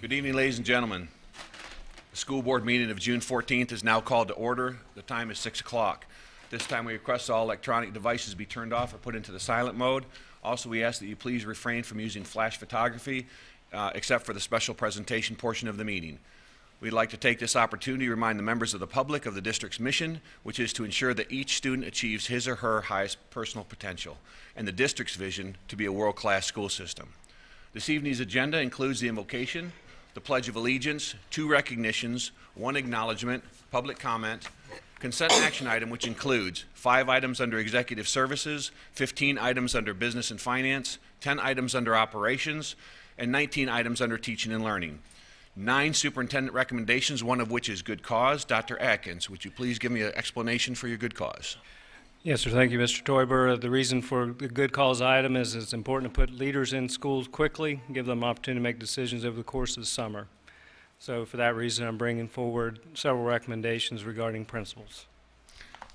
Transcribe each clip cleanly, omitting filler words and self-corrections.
Good evening, ladies and gentlemen. The school board meeting of June 14th is now called to order. The time is 6 o'clock. This time we request all electronic devices be turned off or put into the silent mode. Also, we ask that you please refrain from using flash photography except for the special presentation portion of the meeting. We'd like to take this opportunity to remind the members of the public of the district's mission, which is to ensure that each student achieves his or her highest personal potential, and the district's vision to be a world-class school system. This evening's agenda includes the invocation, the Pledge of Allegiance, 2 recognitions, 1 acknowledgement, public comment, consent action item, which includes 5 items under Executive Services, 15 items under Business and Finance, 10 items under Operations, and 19 items under Teaching and Learning. 9 superintendent recommendations, one of which is good cause. Dr. Atkins, would you please give me an explanation for your good cause? Yes, sir. Thank you, Mr. Toiber. The reason for the good cause item is it's important to put leaders in schools quickly, give them an opportunity to make decisions over the course of the summer. So for that reason, I'm bringing forward several recommendations regarding principals.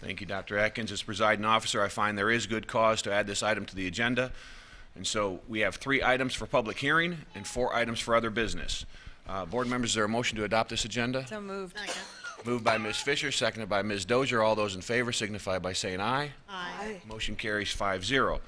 Thank you, Dr. Atkins. As presiding officer, I find there is good cause to add this item to the agenda. And so we have 3 items for public hearing and 4 items for other business. Board members, is there a motion to adopt this agenda? So moved. Moved by Ms. Fisher, seconded by Ms. Dozier. All those in favor signify by saying aye. Aye. Motion carries 5-0.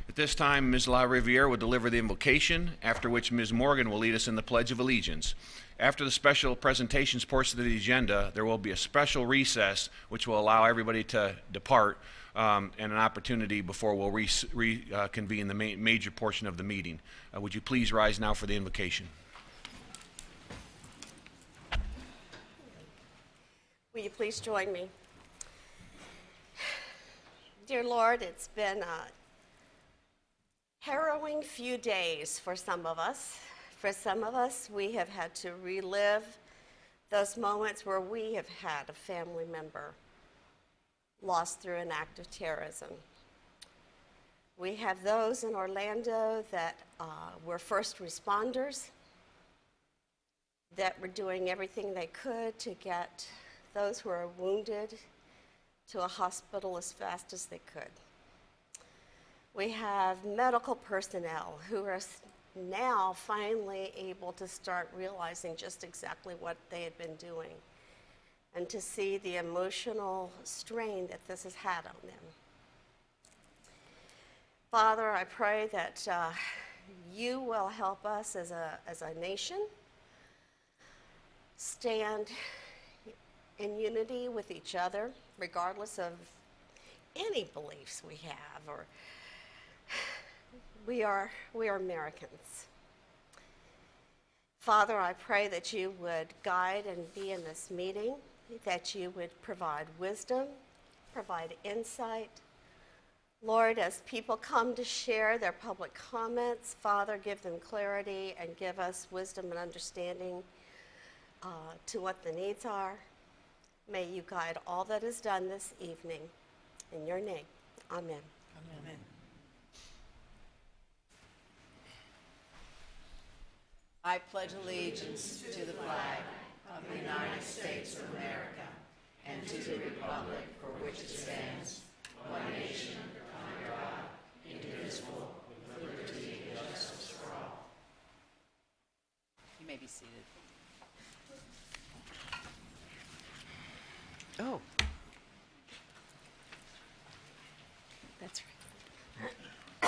At this time, Ms. La Riviere will deliver the invocation, after which Ms. Morgan will lead us in the Pledge of Allegiance. After the special presentations portion of the agenda, there will be a special recess which will allow everybody to depart and an opportunity before we'll reconvene the major portion of the meeting. Would you please rise now for the invocation? Will you please join me? Dear Lord, it's been a harrowing few days for some of us. For some of us, we have had to relive those moments where we have had a family member lost through an act of terrorism. We have those in Orlando that were first responders, that were doing everything they could to get those who are wounded to a hospital as fast as they could. We have medical personnel who are now finally able to start realizing just exactly what they had been doing and to see the emotional strain that this has had on them. Father, I pray that you will help us as a nation stand in unity with each other, regardless of any beliefs we have, or we are Americans. Father, I pray that you would guide and be in this meeting, that you would provide wisdom, provide insight. Lord, as people come to share their public comments, Father, give them clarity and give us wisdom and understanding to what the needs are. May you guide all that is done this evening. In your name, amen. Amen. I pledge allegiance to the flag of the United States of America and to the republic for which it stands, one nation, under God, indivisible, with liberty and justice for all. You may be seated. Oh. That's right.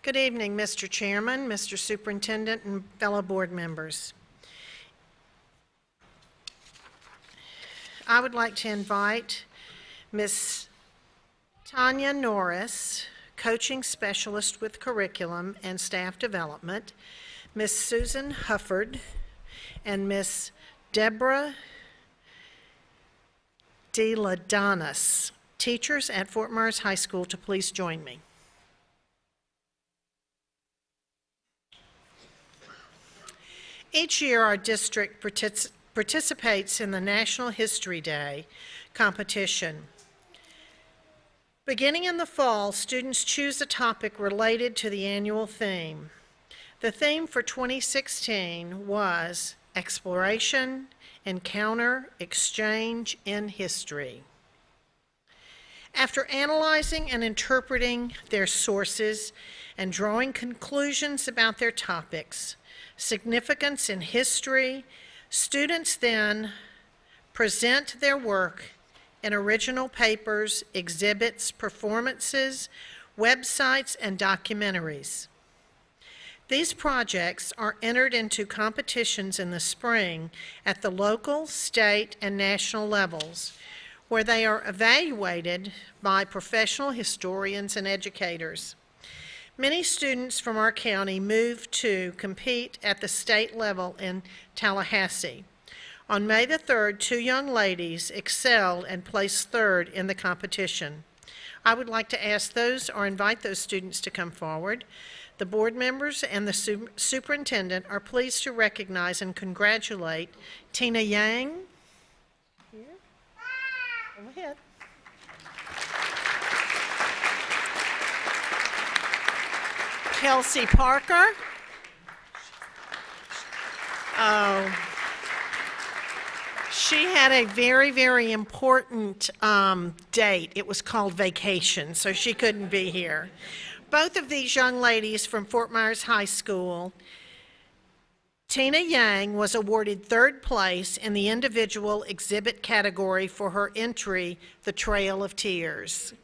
Good evening, Mr. Chairman, Mr. Superintendent, and fellow board members. I would like to invite Ms. Tanya Norris, coaching specialist with curriculum and staff development, Ms. Susan Hufford, and Ms. Deborah DeLadonis, teachers at Fort Myers High School, to please join me. Each year, our district participates in the National History Day competition. Beginning in the fall, students choose a topic related to the annual theme. The theme for 2016 was Exploration, Encounter, Exchange in History. After analyzing and interpreting their sources and drawing conclusions about their topics, significance in history, students then present their work in original papers, exhibits, performances, websites, and documentaries. These projects are entered into competitions in the spring at the local, state, and national levels, where they are evaluated by professional historians and educators. Many students from our county moved to compete at the state level in Tallahassee. On May the 3rd, 2 young ladies excelled and placed third in the competition. I would like to ask those or invite those students to come forward. The board members and the superintendent are pleased to recognize and congratulate Tina Yang. Here. Go ahead. Kelsey Parker. Oh. She had a very, very important date. It was called vacation, so she couldn't be here. Both of these young ladies from Fort Myers High School, Tina Yang was awarded third place in the individual exhibit category for her entry, The Trail of Tears.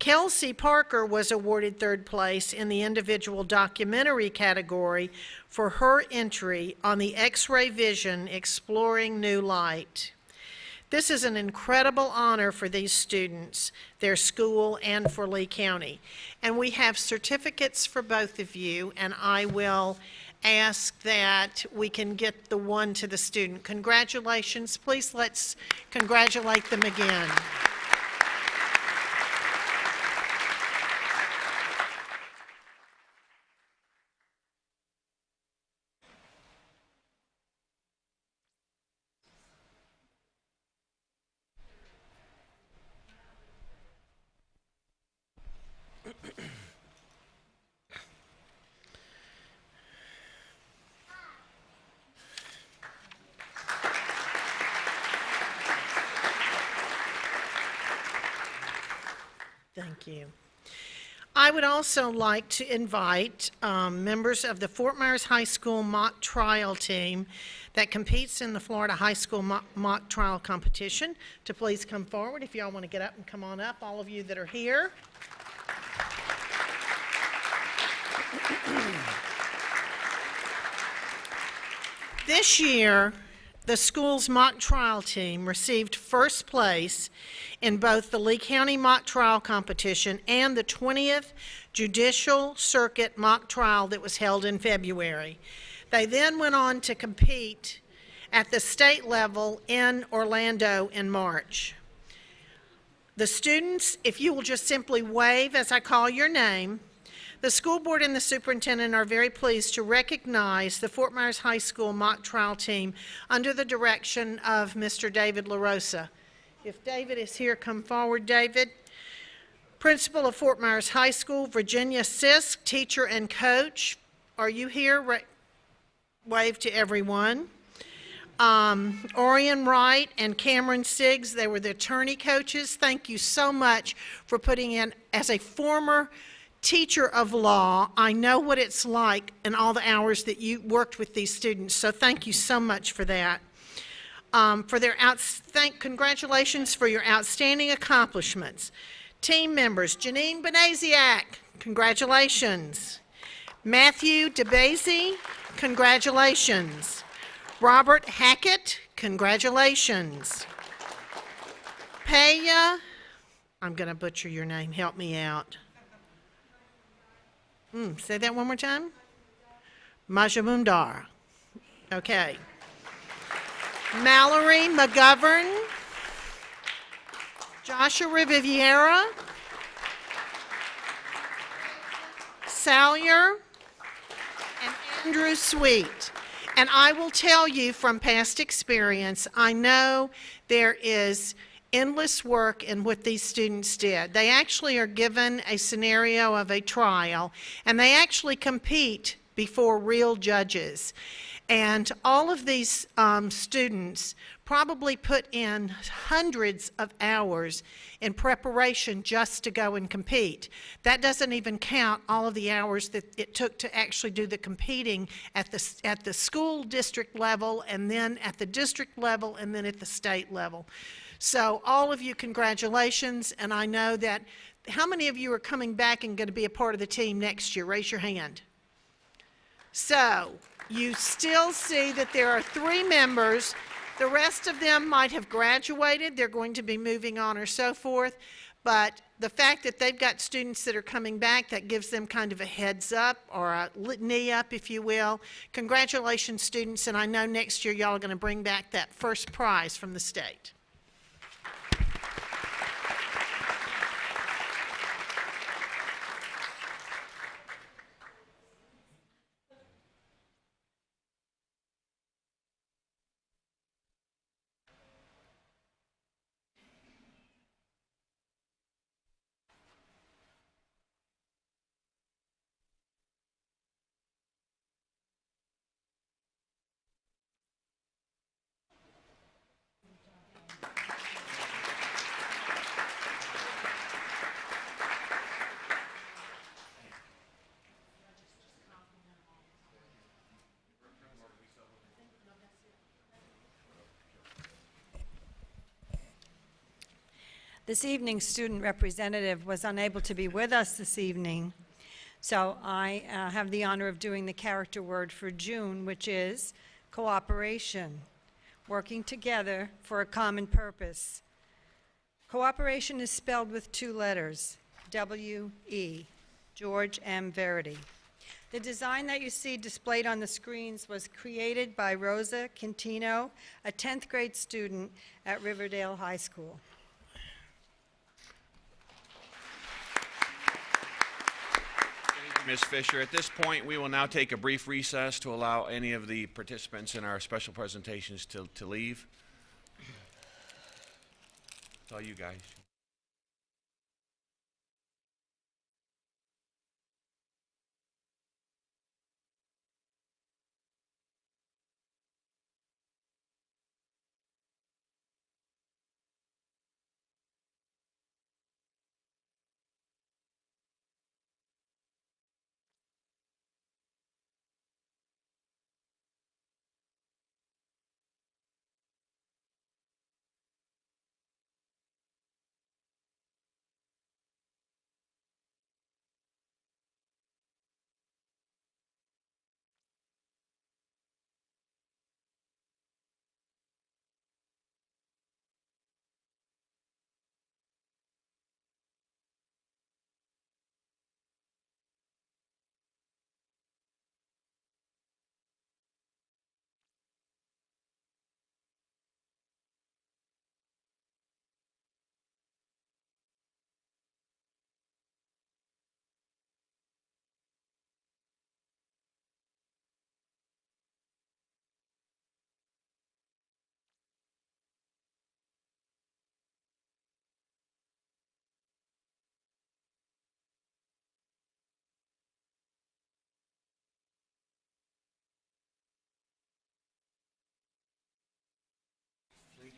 Kelsey Parker was awarded third place in the individual documentary category for her entry on the X-Ray Vision Exploring New Light. This is an incredible honor for these students, their school, and for Lee County. And we have certificates for both of you, and I will ask that we can get the one to the student. Congratulations. Please let's congratulate them again. Thank you. I would also like to invite members of the Fort Myers High School mock trial team that competes in the Florida High School mock trial competition to please come forward. If y'all want to get up and come on up, all of you that are here. This year, the school's mock trial team received first place in both the Lee County mock trial competition and the 20th Judicial Circuit mock trial that was held in February. They then went on to compete at the state level in Orlando in March. The students, if you will just simply wave as I call your name, the school board and the superintendent are very pleased to recognize the Fort Myers High School mock trial team under the direction of Mr. David LaRosa. If David is here, come forward, David. Principal of Fort Myers High School, Virginia Sisk, teacher and coach. Are you here? Wave to everyone. Orion Wright and Cameron Siggs, they were the attorney coaches. Thank you so much for putting in, as a former teacher of law, I know what it's like in all the hours that you worked with these students, so thank you so much for that. Congratulations for your outstanding accomplishments. Team members, Janine Benaziak, congratulations. Matthew DeBazy, congratulations. Robert Hackett, congratulations. Paya, I'm going to butcher your name, help me out. Say that one more time. Majumdar. Okay. Mallory McGovern. Joshua Riviera. Salyer. And Andrew Sweet. And I will tell you from past experience, I know there is endless work in what these students did. They actually are given a scenario of a trial, and they actually compete before real judges. And all of these students probably put in hundreds of hours in preparation just to go and compete. That doesn't even count all of the hours that it took to actually do the competing at the school district level, and then at the district level, and then at the state level. So all of you, congratulations, and I know that, how many of you are coming back and going to be a part of the team next year? Raise your hand. So, you still see that there are 3 members. The rest of them might have graduated. They're going to be moving on or so forth. But the fact that they've got students that are coming back, that gives them kind of a heads up, or a litany up, if you will. Congratulations, students, and I know next year y'all are going to bring back that first prize from the state. This evening's student representative was unable to be with us this evening, so I have the honor of doing the character word for June, which is cooperation, working together for a common purpose. Cooperation is spelled with 2 letters, W-E, George M. Verity. The design that you see displayed on the screens was created by Rosa Quintino, a 10th grade student at Riverdale High School. Ms. Fisher, at this point, we will now take a brief recess to allow any of the participants in our special presentations to leave. It's all you guys.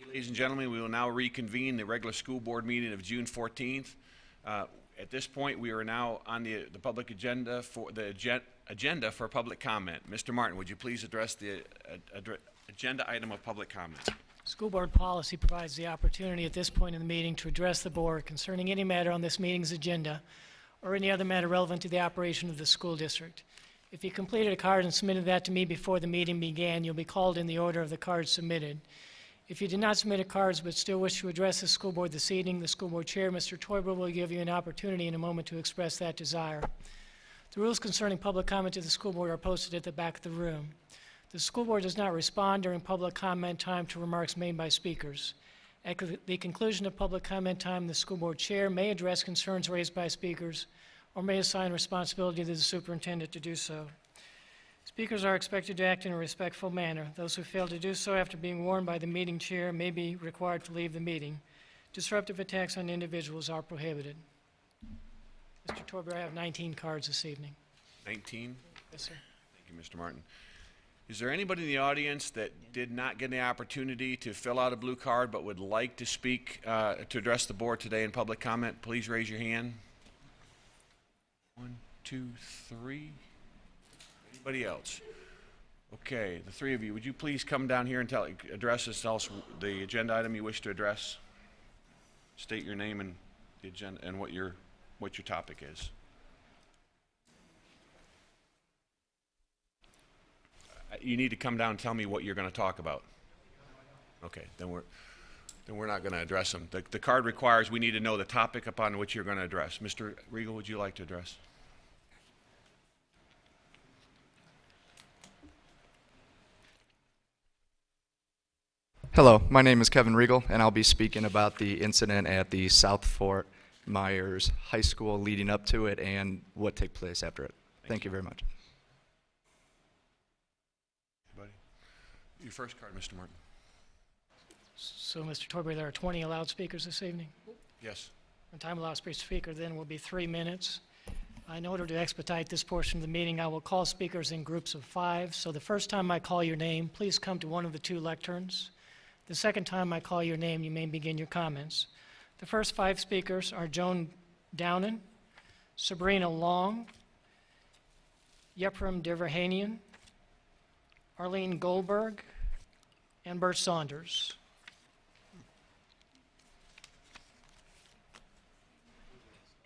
Ladies and gentlemen, we will now reconvene the regular school board meeting of June 14th. At this point, we are now on the public agenda for agenda for public comment. Mr. Martin, would you please address the agenda item of public comment? School board policy provides the opportunity at this point in the meeting to address the board concerning any matter on this meeting's agenda or any other matter relevant to the operation of the school district. If you completed a card and submitted that to me before the meeting began, you'll be called in the order of the cards submitted. If you did not submit a cards but still wish to address the school board this evening, the school board chair, Mr. Toiber, will give you an opportunity in a moment to express that desire. The rules concerning public comment to the school board are posted at the back of the room. The school board does not respond during public comment time to remarks made by speakers. At the conclusion of public comment time, the school board chair may address concerns raised by speakers or may assign responsibility to the superintendent to do so. Speakers are expected to act in a respectful manner. Those who fail to do so after being warned by the meeting chair may be required to leave the meeting. Disruptive attacks on individuals are prohibited. Mr. Toiber, I have 19 cards this evening. 19. Yes, sir. Thank you, Mr. Martin. Is there anybody in the audience that did not get the opportunity to fill out a blue card but would like to speak, to address the board today in public comment? Please raise your hand. 1, 2, 3. Anybody else? Okay, the three of you, would you please come down here and address us, tell us the agenda item you wish to address? State your name and the agenda and what your topic is. You need to come down and tell me what you're going to talk about. Okay, then we're not going to address them. The card requires we need to know the topic upon which you're going to address. Mr. Regal, would you like to address? Hello, my name is Kevin Regal, and I'll be speaking about the incident at the South Fort Myers High School leading up to it and what took place after it. Thank you very much. Anybody? Your first card, Mr. Martin. So, Mr. Torber, there are 20 allowed speakers this evening. Yes. The time allowed per speaker then will be 3 minutes. In order to expedite this portion of the meeting, I will call speakers in groups of 5. So the first time I call your name, please come to one of the 2 lecterns. The second time I call your name, you may begin your comments. The first 5 speakers are Joan Downen, Sabrina Long, Yepram Deverhanian, Arlene Goldberg, and Bert Saunders.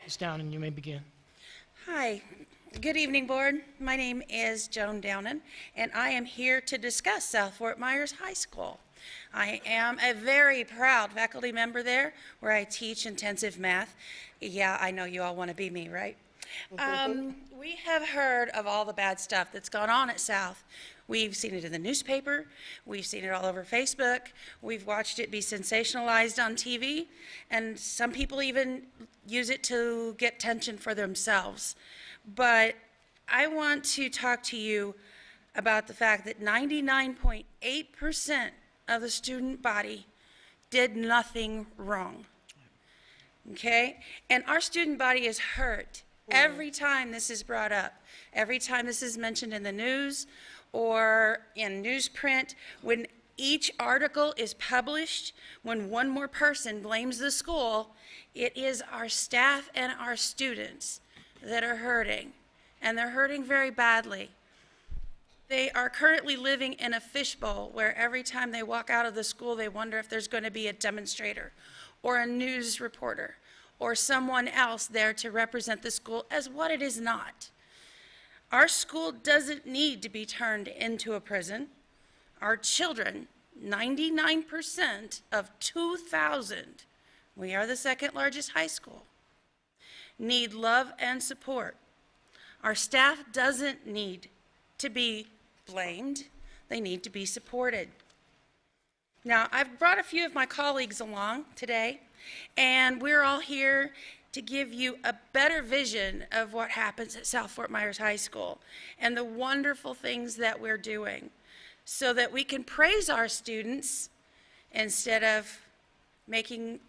Ms. Downen, you may begin. Hi, good evening, Board. My name is Joan Downen, and I am here to discuss South Fort Myers High School. I am a very proud faculty member there where I teach intensive math. Yeah, I know you all want to be me, right? We have heard of all the bad stuff that's gone on at South. We've seen it in the newspaper. We've seen it all over Facebook. We've watched it be sensationalized on TV, and some people even use it to get attention for themselves. But I want to talk to you about the fact that 99.8% of the student body did nothing wrong. Okay? And our student body is hurt every time this is brought up, every time this is mentioned in the news or in newsprint, when each article is published, when one more person blames the school, it is our staff and our students that are hurting, and they're hurting very badly. They are currently living in a fishbowl where every time they walk out of the school, they wonder if there's going to be a demonstrator or a news reporter or someone else there to represent the school as what it is not. Our school doesn't need to be turned into a prison. Our children, 99% of 2,000, we are the second largest high school, need love and support. Our staff doesn't need to be blamed. They need to be supported. Now, I've brought a few of my colleagues along today, and we're all here to give you a better vision of what happens at South Fort Myers High School and the wonderful things that we're doing so that we can praise our students instead of making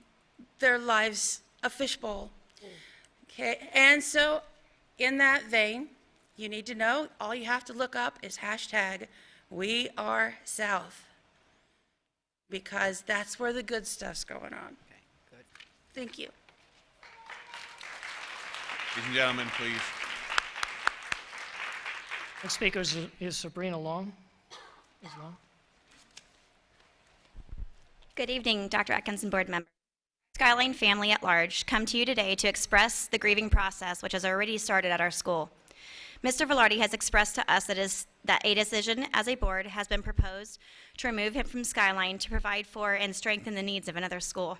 their lives a fishbowl. Okay, and so in that vein, you need to know all you have to look up is #WeAreSouth, because that's where the good stuff's going on. Okay, good. Thank you. Ladies and gentlemen, please. Next speaker is Sabrina Long. Ms. Long. Good evening, Dr. Atkins and board members. Skyline family at large come to you today to express the grieving process which has already started at our school. Mr. Velarde has expressed to us that a decision as a board has been proposed to remove him from Skyline to provide for and strengthen the needs of another school.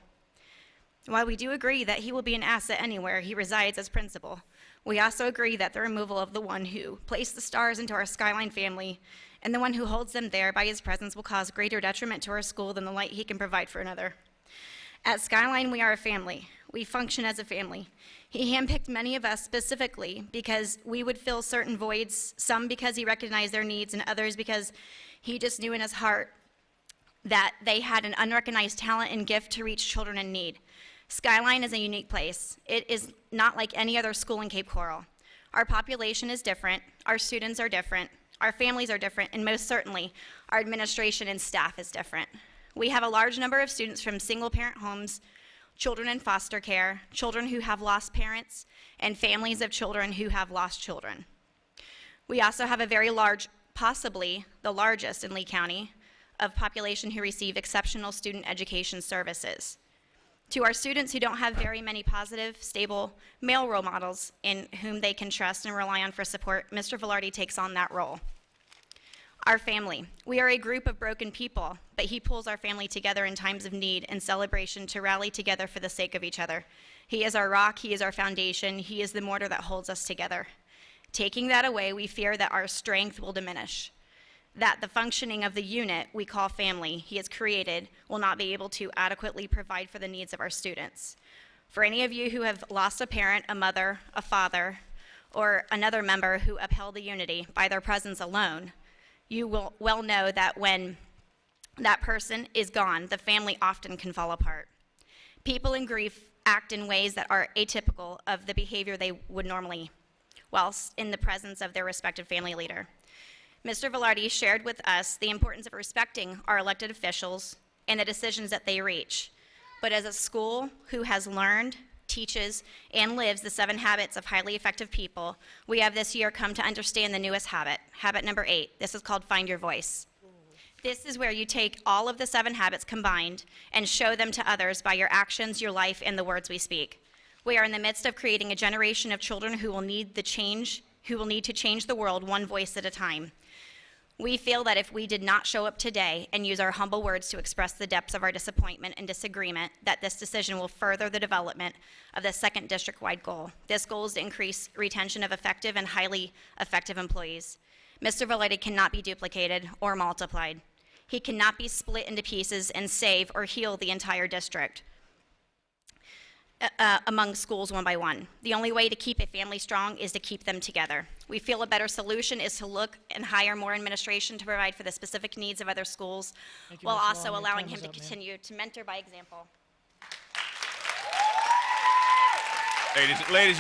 While we do agree that he will be an asset anywhere he resides as principal, we also agree that the removal of the one who placed the stars into our Skyline family and the one who holds them there by his presence will cause greater detriment to our school than the light he can provide for another. At Skyline, we are a family. We function as a family. He handpicked many of us specifically because we would fill certain voids, some because he recognized their needs and others because he just knew in his heart that they had an unrecognized talent and gift to reach children in need. Skyline is a unique place. It is not like any other school in Cape Coral. Our population is different, our students are different, Our families are different, and most certainly, our administration and staff is different. We have a large number of students from single-parent homes, children in foster care, children who have lost parents, and families of children who have lost children. We also have a very large, possibly the largest in Lee County, of population who receive exceptional student education services. To our students who don't have very many positive, stable male role models in whom they can trust and rely on for support, Mr. Velarde takes on that role. Our family. We are a group of broken people, but he pulls our family together in times of need and celebration to rally together for the sake of each other. He is our rock, he is our foundation, he is the mortar that holds us together. Taking that away, we fear that our strength will diminish, that the functioning of the unit we call family he has created will not be able to adequately provide for the needs of our students. For any of you who have lost a parent, a mother, a father, or another member who upheld the unity by their presence alone, you will well know that when that person is gone, the family often can fall apart. People in grief act in ways that are atypical of the behavior they would normally, whilst in the presence of their respective family leader. Mr. Velarde shared with us the importance of respecting our elected officials and the decisions that they reach. But as a school who has learned, teaches, and lives the 7 habits of highly effective people, we have this year come to understand the newest habit, habit number 8. This is called Find Your Voice. This is where you take all of the 7 habits combined and show them to others by your actions, your life, and the words we speak. We are in the midst of creating a generation of children who will need to change the world one voice at a time. We feel that if we did not show up today and use our humble words to express the depths of our disappointment and disagreement, that this decision will further the development of the 2nd district-wide goal. This goal is to increase retention of effective and highly effective employees. Mr. Velarde cannot be duplicated or multiplied. He cannot be split into pieces and save or heal the entire district among schools one by one. The only way to keep a family strong is to keep them together. We feel a better solution is to look and hire more administration to provide for the specific needs of other schools, Thank you, while Ms. also Long. Your allowing time him is to up, ma'am. continue to mentor by example. Ladies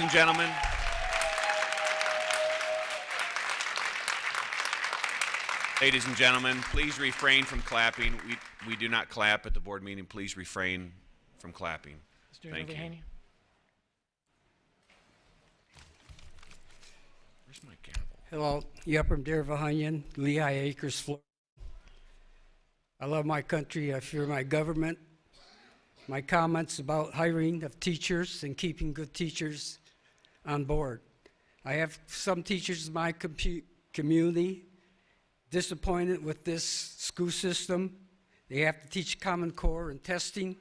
and gentlemen, please refrain from clapping. We do not clap at the board meeting. Please refrain from clapping. Mr. Thank you. Novahany. Where's my gavel? Hello, Yepram Dervahanian, Lehigh Acres, Florida. I love my country. I fear my government. My comments about hiring of teachers and keeping good teachers on board. I have some teachers in my community disappointed with this school system. They have to teach Common Core and testing.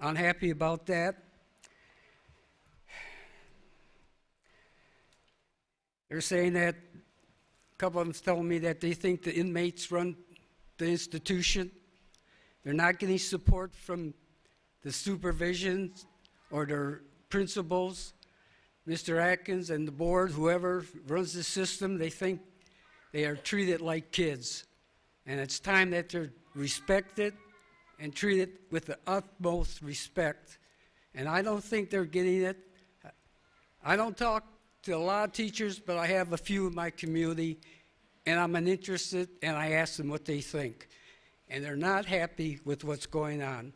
Unhappy about that. They're saying that, a couple of them telling me that they think the inmates run the institution. They're not getting support from the supervision or their principals. Mr. Atkins and the board, whoever runs the system, they think they are treated like kids. And it's time that they're respected and treated with the utmost respect. And I don't think they're getting it. I don't talk to a lot of teachers, but I have a few in my community, and I'm interested, and I ask them what they think. And they're not happy with what's going on.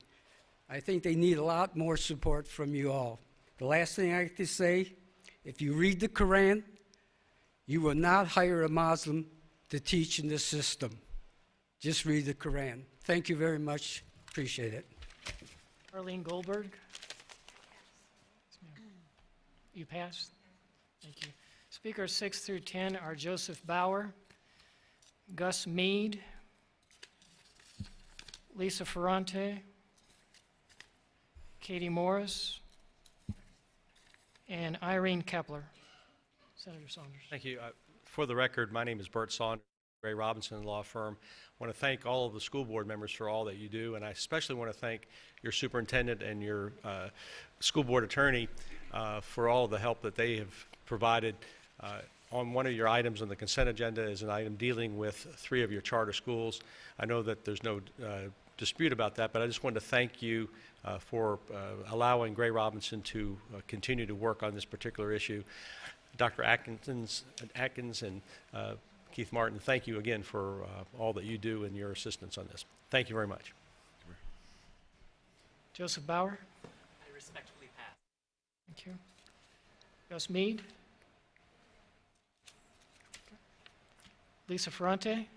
I think they need a lot more support from you all. The last thing I have to say, if you read the Quran, you will not hire a Muslim to teach in this system. Just read the Quran. Thank you very much. Appreciate it. Arlene Goldberg. Yes, ma'am. You passed? Thank you. Speakers 6 through 10 are Joseph Bauer, Gus Mead, Lisa Ferrante, Katie Morris, and Irene Kepler. Senator Saunders. Thank you. For the record, my name is Bert Saunders, Ray Robinson Law Firm. I want to thank all of the school board members for all that you do, and I especially want to thank your superintendent and your school board attorney for all of the help that they have provided. On one of your items on the consent agenda is an item dealing with 3 of your charter schools. I know that there's no dispute about that, but I just wanted to thank you for allowing Gray Robinson to continue to work on this particular issue. Dr. Atkins and Keith Martin, thank you again for all that you do and your assistance on this. Thank you very much. Joseph Bauer? I respectfully pass. Thank you. Gus Mead? Lisa Ferrante?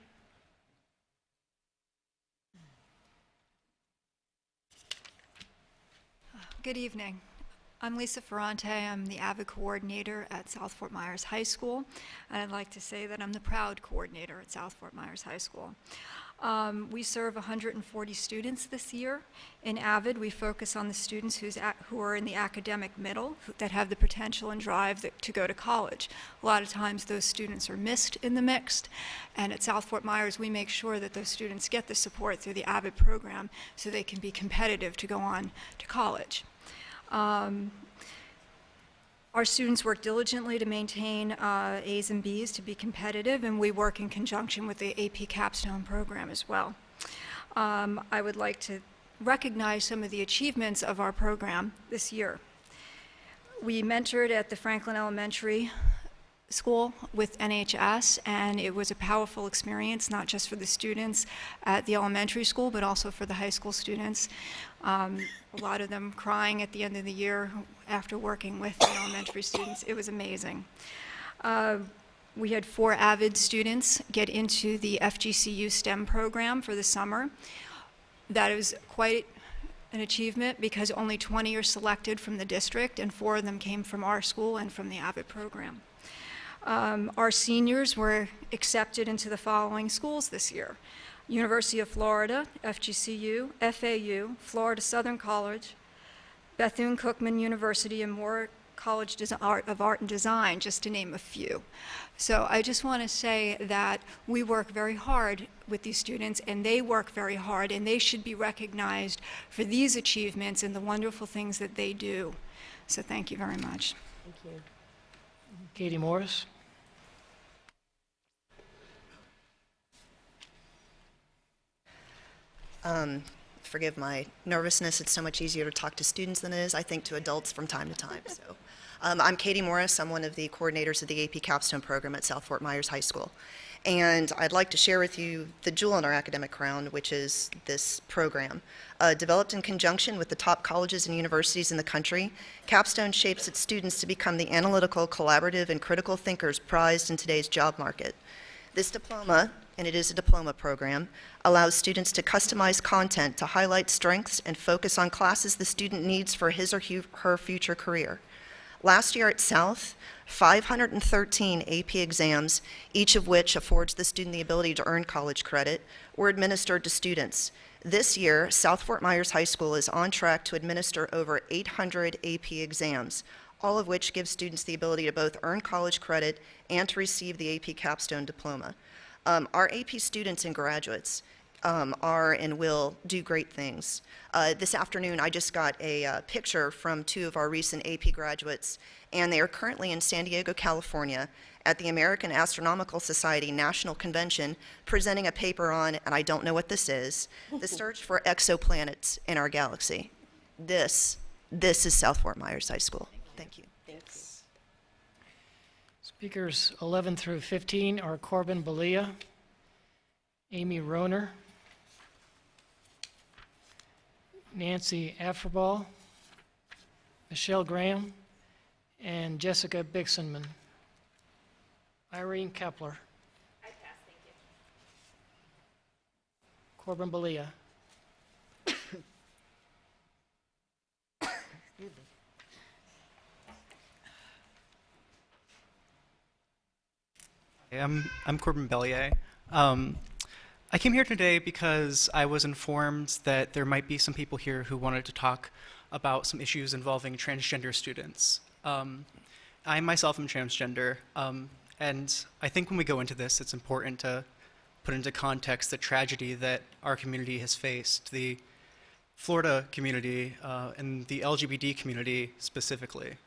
Good evening. I'm Lisa Ferrante. I'm the AVID coordinator at South Fort Myers High School, and I'd like to say that I'm the proud coordinator at South Fort Myers High School. We serve 140 students this year. In AVID, we focus on the students who are in the academic middle, that have the potential and drive to go to college. A lot of times those students are missed in the mixed, and at South Fort Myers, we make sure that those students get the support through the AVID program so they can be competitive to go on to college. Our students work diligently to maintain A's and B's to be competitive, and we work in conjunction with the AP Capstone program as well. I would like to recognize some of the achievements of our program this year. We mentored at the Franklin Elementary School with NHS, and it was a powerful experience, not just for the students at the elementary school, but also for the high school students. A lot of them crying at the end of the year after working with the elementary students. It was amazing. We had 4 AVID students get into the FGCU STEM program for the summer. That was quite an achievement because only 20 are selected from the district, and 4 of them came from our school and from the AVID program. Our seniors were accepted into the following schools this year: University of Florida, FGCU, FAU, Florida Southern College, Bethune-Cookman University, and Moore College of Art and Design, just to name a few. So I just want to say that we work very hard with these students, and they work very hard, and they should be recognized for these achievements and the wonderful things that they do. So thank you very much. Thank you. Katie Morris? Forgive my nervousness. It's so much easier to talk to students than it is, I think, to adults from time to time. So, I'm Katie Morris. I'm one of the coordinators of the AP Capstone program at South Fort Myers High School. And I'd like to share with you the jewel in our academic crown, which is this program. Developed in conjunction with the top colleges and universities in the country, Capstone shapes its students to become the analytical, collaborative, and critical thinkers prized in today's job market. This diploma, and it is a diploma program, allows students to customize content to highlight strengths and focus on classes the student needs for his or her future career. Last year at South, 513 AP exams, each of which affords the student the ability to earn college credit, were administered to students. This year, South Fort Myers High School is on track to administer over 800 AP exams, all of which give students the ability to both earn college credit and to receive the AP Capstone diploma. Our AP students and graduates are and will do great things. This afternoon, I just got a picture from 2 of our recent AP graduates, and they are currently in San Diego, California, at the American Astronomical Society National Convention, presenting a paper on, and I don't know what this is, the search for exoplanets in our galaxy. This is South Fort Myers High School. Thank you. Thanks. Speakers 11 through 15 are Corbin Belia, Amy Roner, Nancy Afterball, Michelle Graham, and Jessica Bixenman. Irene Kepler. I pass, thank you. Corbin Belia. I'm Corbin Bellier. I came here today because I was informed that there might be some people here who wanted to talk about some issues involving transgender students. I myself am transgender, and I think when we go into this, it's important to put into context the tragedy that our community has faced, the Florida community and the LGBT community specifically,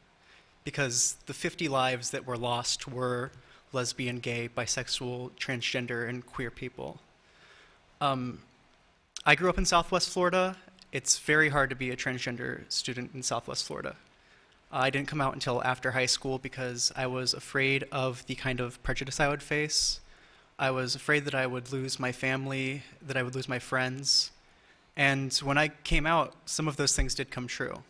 because the 50 lives that were lost were lesbian, gay, bisexual, transgender, and queer people. I grew up in Southwest Florida. It's very hard to be a transgender student in Southwest Florida. I didn't come out until after high school because I was afraid of the kind of prejudice I would face I was afraid that I would lose my family, that I would lose my friends. And when I came out, some of those things did come true.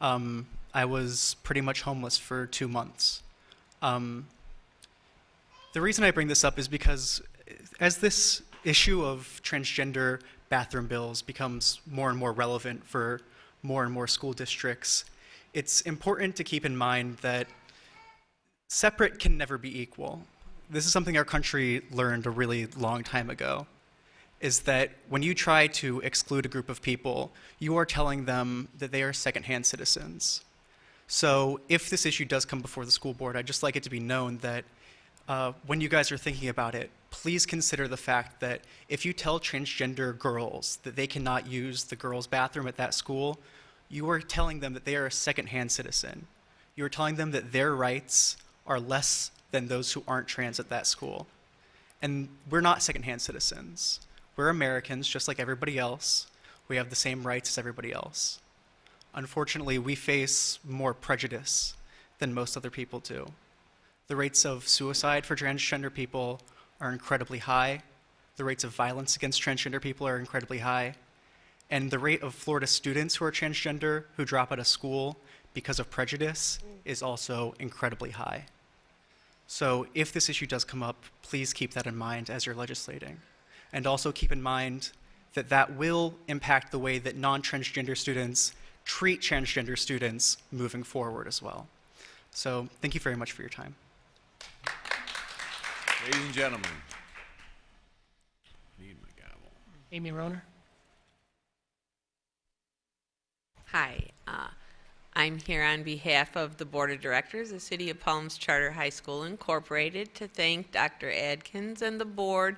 I was pretty much homeless for 2 months. The reason I bring this up is because as this issue of transgender bathroom bills becomes more and more relevant for more and more school districts, it's important to keep in mind that separate can never be equal. This is something our country learned a really long time ago, is that when you try to exclude a group of people, you are telling them that they are secondhand citizens. So if this issue does come before the school board, I'd just like it to be known that when you guys are thinking about it, please consider the fact that if you tell transgender girls that they cannot use the girls' bathroom at that school, you are telling them that they are a secondhand citizen. You are telling them that their rights are less than those who aren't trans at that school. And we're not secondhand citizens. We're Americans just like everybody else. We have the same rights as everybody else. Unfortunately, we face more prejudice than most other people do. The rates of suicide for transgender people are incredibly high. The rates of violence against transgender people are incredibly high. And the rate of Florida students who are transgender who drop out of school because of prejudice is also incredibly high. So if this issue does come up, please keep that in mind as you're legislating. And also keep in mind that that will impact the way that non-transgender students treat transgender students moving forward as well. So thank you very much for your time. Ladies and gentlemen, need my gavel. Amy Roner. Hi, I'm here on behalf of the Board of Directors of City of Palms Charter High School Incorporated to thank Dr. Adkins and the board,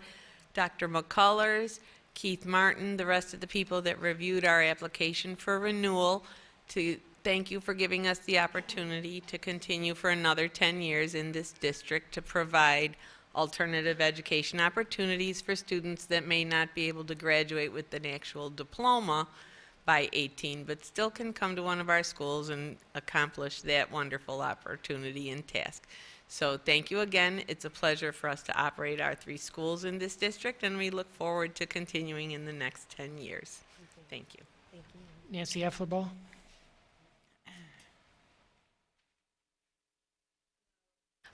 Dr. McCullers, Keith Martin, the rest of the people that reviewed our application for renewal, to thank you for giving us the opportunity to continue for another 10 years in this district to provide alternative education opportunities for students that may not be able to graduate with an actual diploma by 18, but still can come to one of our schools and accomplish that wonderful opportunity and task. So thank you again. It's a pleasure for us to operate our 3 schools in this district, and we look forward to continuing in the next 10 years. Thank you. Nancy Efflerball.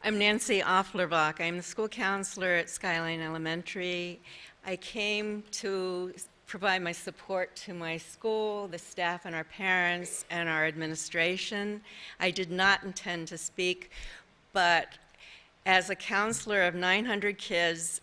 I'm Nancy Offlerbach. I'm the school counselor at Skyline Elementary. I came to provide my support to my school, the staff and our parents, and our administration. I did not intend to speak, but as a counselor of 900 kids,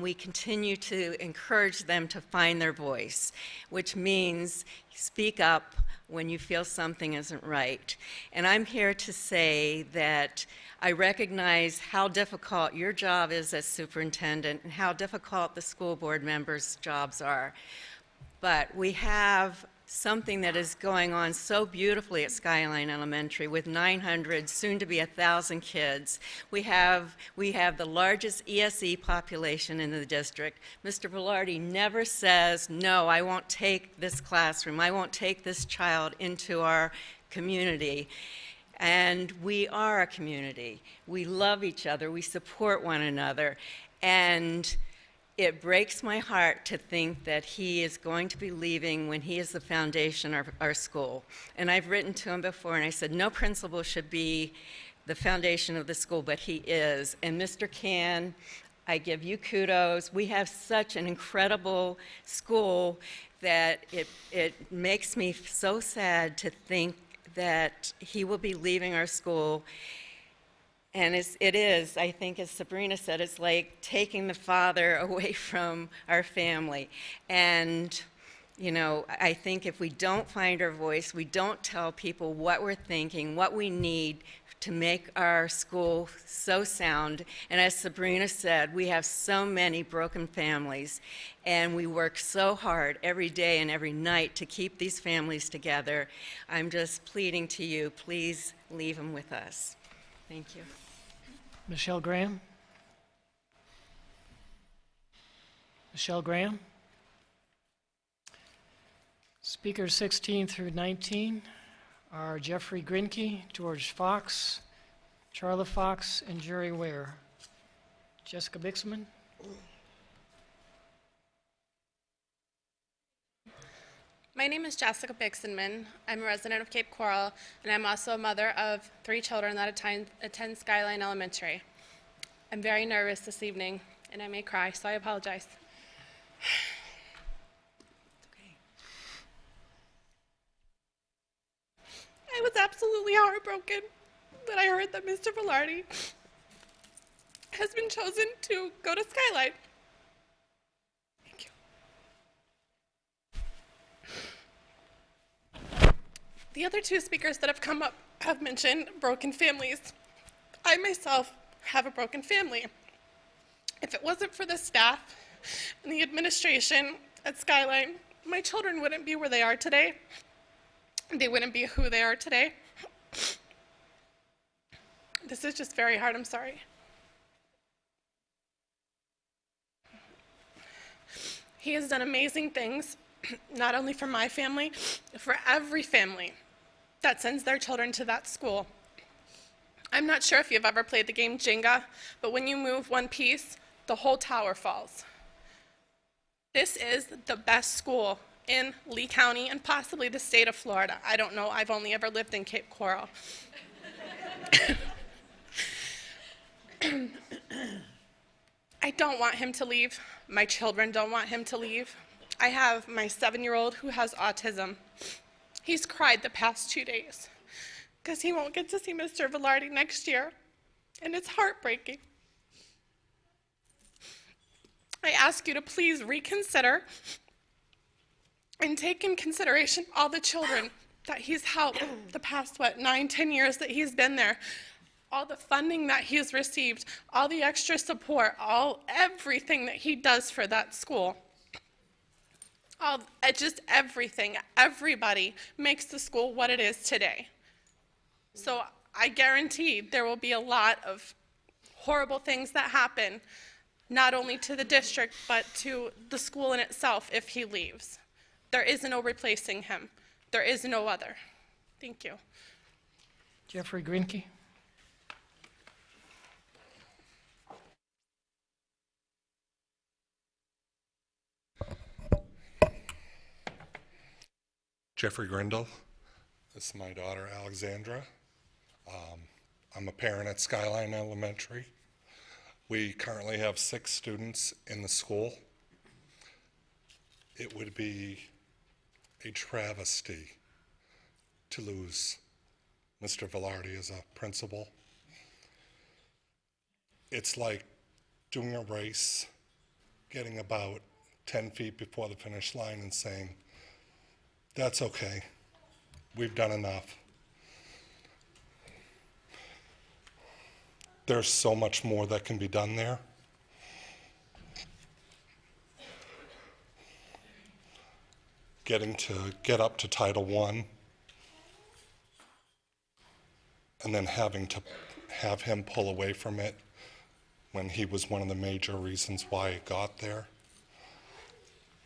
we continue to encourage them to find their voice, which means speak up when you feel something isn't right. And I'm here to say that I recognize how difficult your job is as superintendent and how difficult the school board members' jobs are. But we have something that is going on so beautifully at Skyline Elementary with 900, soon to be 1,000 kids. We have the largest ESE population in the district. Mr. Velarde never says, no, I won't take this classroom, I won't take this child into our community. And we are a community. We love each other, we support one another, and it breaks my heart to think that he is going to be leaving when he is the foundation of our school. And I've written to him before, and I said, no principal should be the foundation of the school, but he is. And Mr. Can, I give you kudos. We have such an incredible school that it makes me so sad to think that he will be leaving our school. And it is, I think, as Sabrina said, it's like taking the father away from our family. And, you know, I think if we don't find our voice, we don't tell people what we're thinking, what we need to make our school so sound. And as Sabrina said, we have so many broken families, and we work so hard every day and every night to keep these families together. I'm just pleading to you, please leave them with us. Thank you. Michelle Graham. Michelle Graham. Speakers 16 through 19 are Jeffrey Grinke, George Fox, Charla Fox, and Jerry Ware. Jessica Bixman. My name is Jessica Bixenman. I'm a resident of Cape Coral, and I'm also a mother of 3 children that attend Skyline Elementary. I'm very nervous this evening, and I may cry, so I apologize. I was absolutely heartbroken that I heard that Mr. Velarde has been chosen to go to Skyline. Thank you. The other 2 speakers that have come up have mentioned broken families. I myself have a broken family. If it wasn't for the staff and the administration at Skyline, my children wouldn't be where they are today. They wouldn't be who they are today. This is just very hard, I'm sorry. He has done amazing things, not only for my family, for every family that sends their children to that school. I'm not sure if you've ever played the game Jenga, but when you move one piece, the whole tower falls. This is the best school in Lee County and possibly the state of Florida. I don't know, I've only ever lived in Cape Coral. I don't want him to leave. My children don't want him to leave. I have my 7-year-old who has autism. He's cried the past 2 days because he won't get to see Mr. Velarde next year, and it's heartbreaking. I ask you to please reconsider and take in consideration all the children that he's helped the past, 9, 10 years that he's been there, all the funding that he's received, all the extra support, everything that he does for that school. Just everything, everybody makes the school what it is today. So I guarantee there will be a lot of horrible things that happen, not only to the district, but to the school in itself if he leaves. There is no replacing him. There is no other. Thank you. Jeffrey Grinke. Jeffrey Grindle. This is my daughter, Alexandra. I'm a parent at Skyline Elementary. We currently have 6 students in the school. It would be a travesty to lose Mr. Velarde as a principal. It's like doing a race, getting about 10 feet before the finish line and saying, that's okay, we've done enough. There's so much more that can be done there. Get up to Title I, and then having to have him pull away from it when he was one of the major reasons why it got there.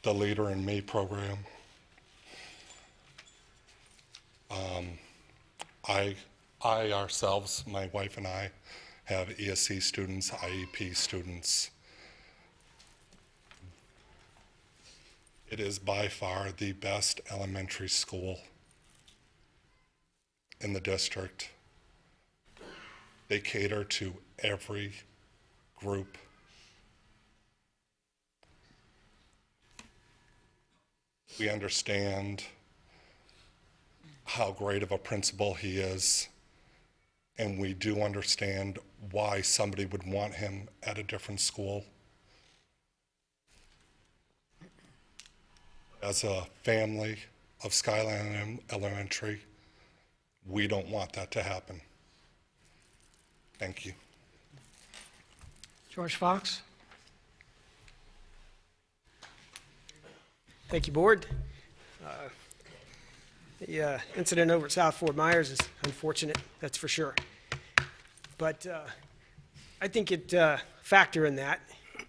The Leader in Me program. I ourselves, my wife and I, have ESC students, IEP students. It is by far the best elementary school in the district. They cater to every group. We understand how great of a principal he is, and we do understand why somebody would want him at a different school. As a family of Skyline Elementary, we don't want that to happen. Thank you. George Fox. Thank you, Board. The incident over at South Fort Myers is unfortunate, that's for sure. But I think factor in that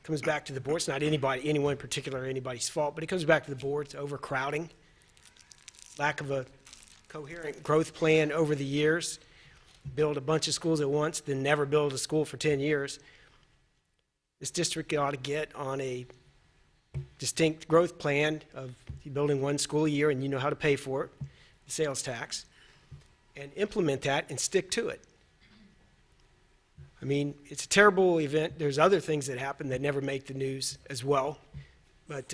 comes back to the board. It's not anyone in particular, anybody's fault, but it comes back to the board. It's overcrowding, lack of a coherent growth plan over the years. Build a bunch of schools at once, then never build a school for 10 years. this district ought to get on a distinct growth plan of you building one school a year and you know how to pay for it, the sales tax, and implement that and stick to it. I mean, it's a terrible event. There's other things that happen that never make the news as well, but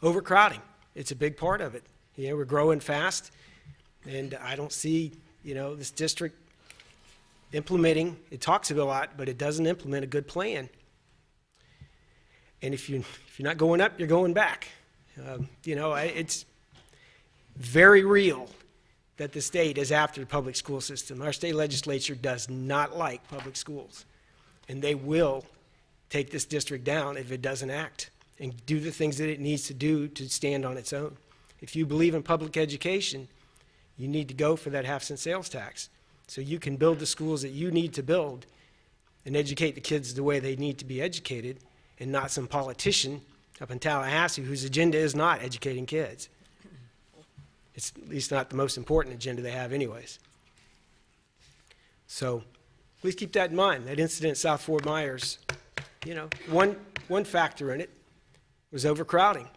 overcrowding, it's a big part of it. You know, we're growing fast, and I don't see, you know, this district implementing. It talks a lot, but it doesn't implement a good plan. And if you're not going up, you're going back. You know, it's very real that the state is after the public school system. Our state legislature does not like public schools, and they will take this district down if it doesn't act and do the things that it needs to do to stand on its own. If you believe in public education, you need to go for that half-cent sales tax so you can build the schools that you need to build and educate the kids the way they need to be educated, and not some politician up in Tallahassee whose agenda is not educating kids. It's at least not the most important agenda they have anyways. So please keep that in mind. That incident at South Fort Myers, you know, one factor in it was overcrowding.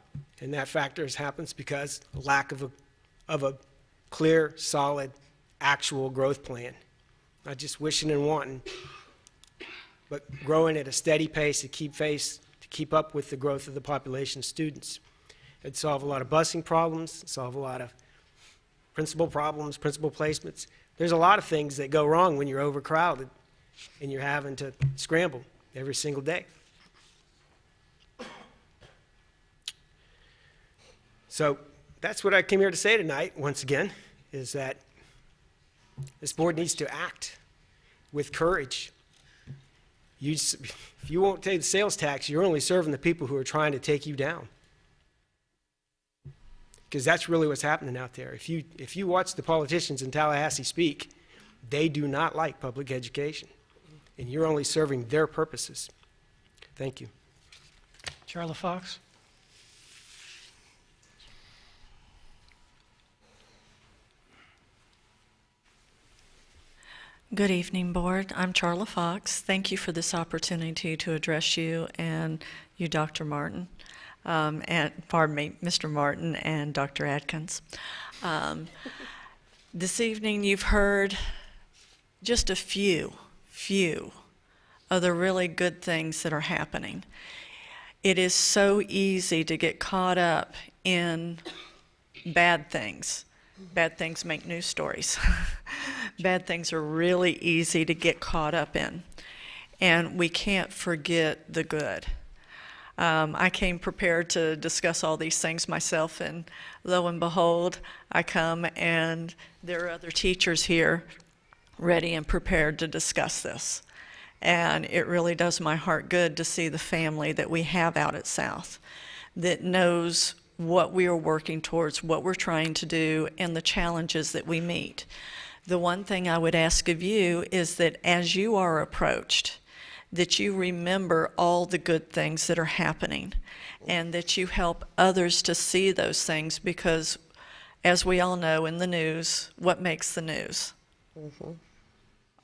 And that factor happens because of lack of a clear, solid, actual growth plan. Not just wishing and wanting, but growing at a steady pace to keep up with the growth of the population of students. It'd solve a lot of busing problems, solve a lot of principal problems, principal placements. There's a lot of things that go wrong when you're overcrowded and you're having to scramble every single day. So that's what I came here to say tonight, once again, is that this board needs to act with courage. If you won't take the sales tax, you're only serving the people who are trying to take you down. Because that's really what's happening out there. If you watch the politicians in Tallahassee speak, they do not like public education. And you're only serving their purposes. Thank you. Charla Fox. Good evening, Board. I'm Charla Fox. Thank you for this opportunity to address you and you, Dr. Martin, Mr. Martin and Dr. Adkins. This evening you've heard just a few of the really good things that are happening. It is so easy to get caught up in bad things. Bad things make news stories. Bad things are really easy to get caught up in. And we can't forget the good. I came prepared to discuss all these things myself, and lo and behold, I come and there are other teachers here ready and prepared to discuss this. And it really does my heart good to see the family that we have out at South that knows what we are working towards, what we're trying to do, and the challenges that we meet. The one thing I would ask of you is that as you are approached, that you remember all the good things that are happening and that you help others to see those things, because as we all know in the news, what makes the news?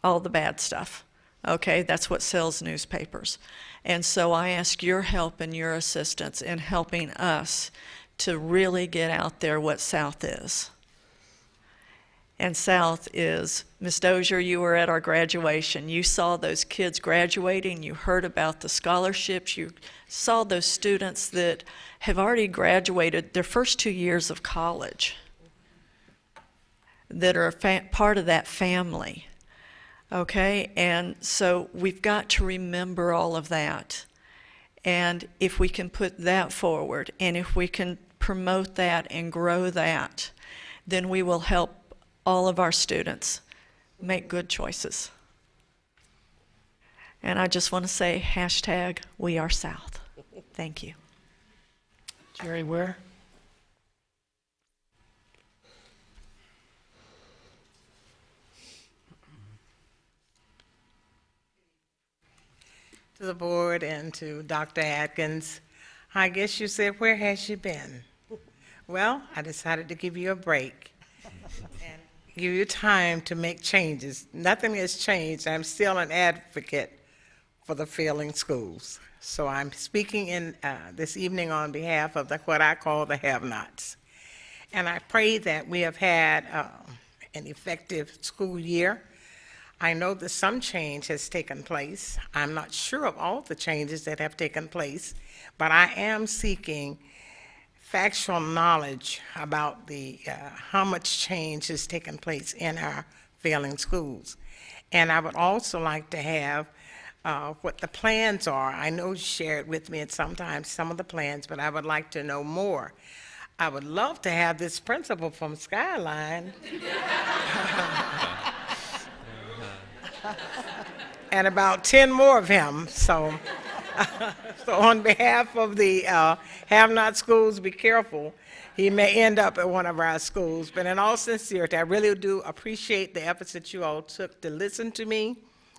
All the bad stuff. Okay, that's what sells newspapers. And so I ask your help and your assistance in helping us to really get out there what South is. And South is, Ms. Dozier, you were at our graduation. You saw those kids graduating. You heard about the scholarships. You saw those students that have already graduated their first 2 years of college that are part of that family. Okay, and so we've got to remember all of that. And if we can put that forward, and if we can promote that and grow that, then we will help all of our students make good choices. And I just want to say, #WeAreSouth. Thank you. Jerry Ware. To the board and to Dr. Atkins, I guess you said, where has she been? Well, I decided to give you a break and give you time to make changes. Nothing has changed. I'm still an advocate for the failing schools. So I'm speaking in this evening on behalf of what I call the have-nots. And I pray that we have had an effective school year. I know that some change has taken place. I'm not sure of all the changes that have taken place, but I am seeking factual knowledge about how much change has taken place in our failing schools. And I would also like to have what the plans are. I know you shared with me at sometimes some of the plans, but I would like to know more. I would love to have this principal from Skyline and about 10 more of him. So, so on behalf of the have-not schools, be careful. He may end up at one of our schools. But in all sincerity, I really do appreciate the efforts that you all took to listen to me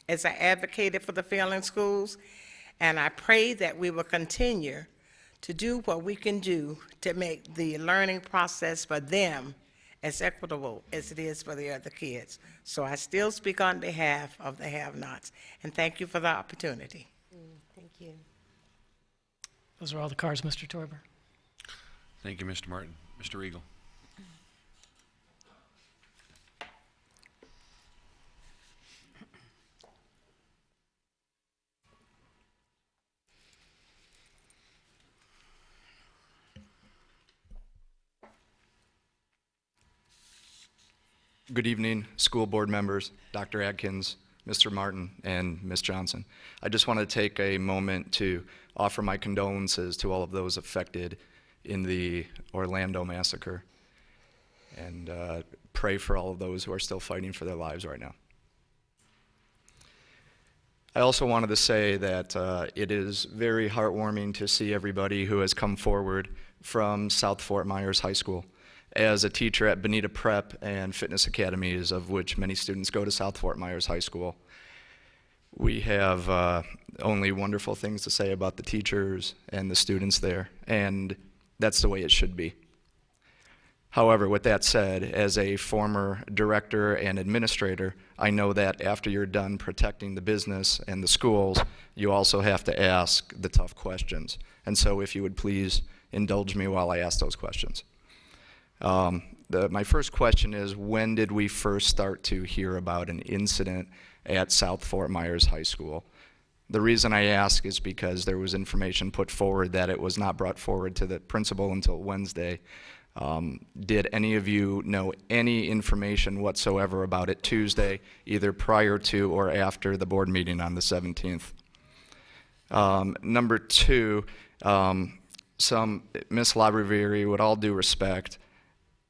as I advocated for the failing schools. And I pray that we will continue to do what we can do to make the learning process for them as equitable as it is for the other kids. So I still speak on behalf of the have-nots. And thank you for the opportunity. Thank you. Those are all the cards, Mr. Torber. Thank you, Mr. Martin. Mr. Regal. Good evening, school board members, Dr. Adkins, Mr. Martin, and Ms. Johnson. I just want to take a moment to offer my condolences to all of those affected in the Orlando massacre and pray for all of those who are still fighting for their lives right now. I also wanted to say that it is very heartwarming to see everybody who has come forward from South Fort Myers High School. As a teacher at Bonita Prep and Fitness Academies, of which many students go to South Fort Myers High School, we have only wonderful things to say about the teachers and the students there, and that's the way it should be. However, with that said, as a former director and administrator, I know that after you're done protecting the business and the schools, you also have to ask the tough questions. And so if you would please indulge me while I ask those questions. My first question is, when did we first start to hear about an incident at South Fort Myers High School? The reason I ask is because there was information put forward that it was not brought forward to the principal until Wednesday. Did any of you know any information whatsoever about it Tuesday, either prior to or after the board meeting on the 17th? Number two, Ms. LaRiviere, with all due respect,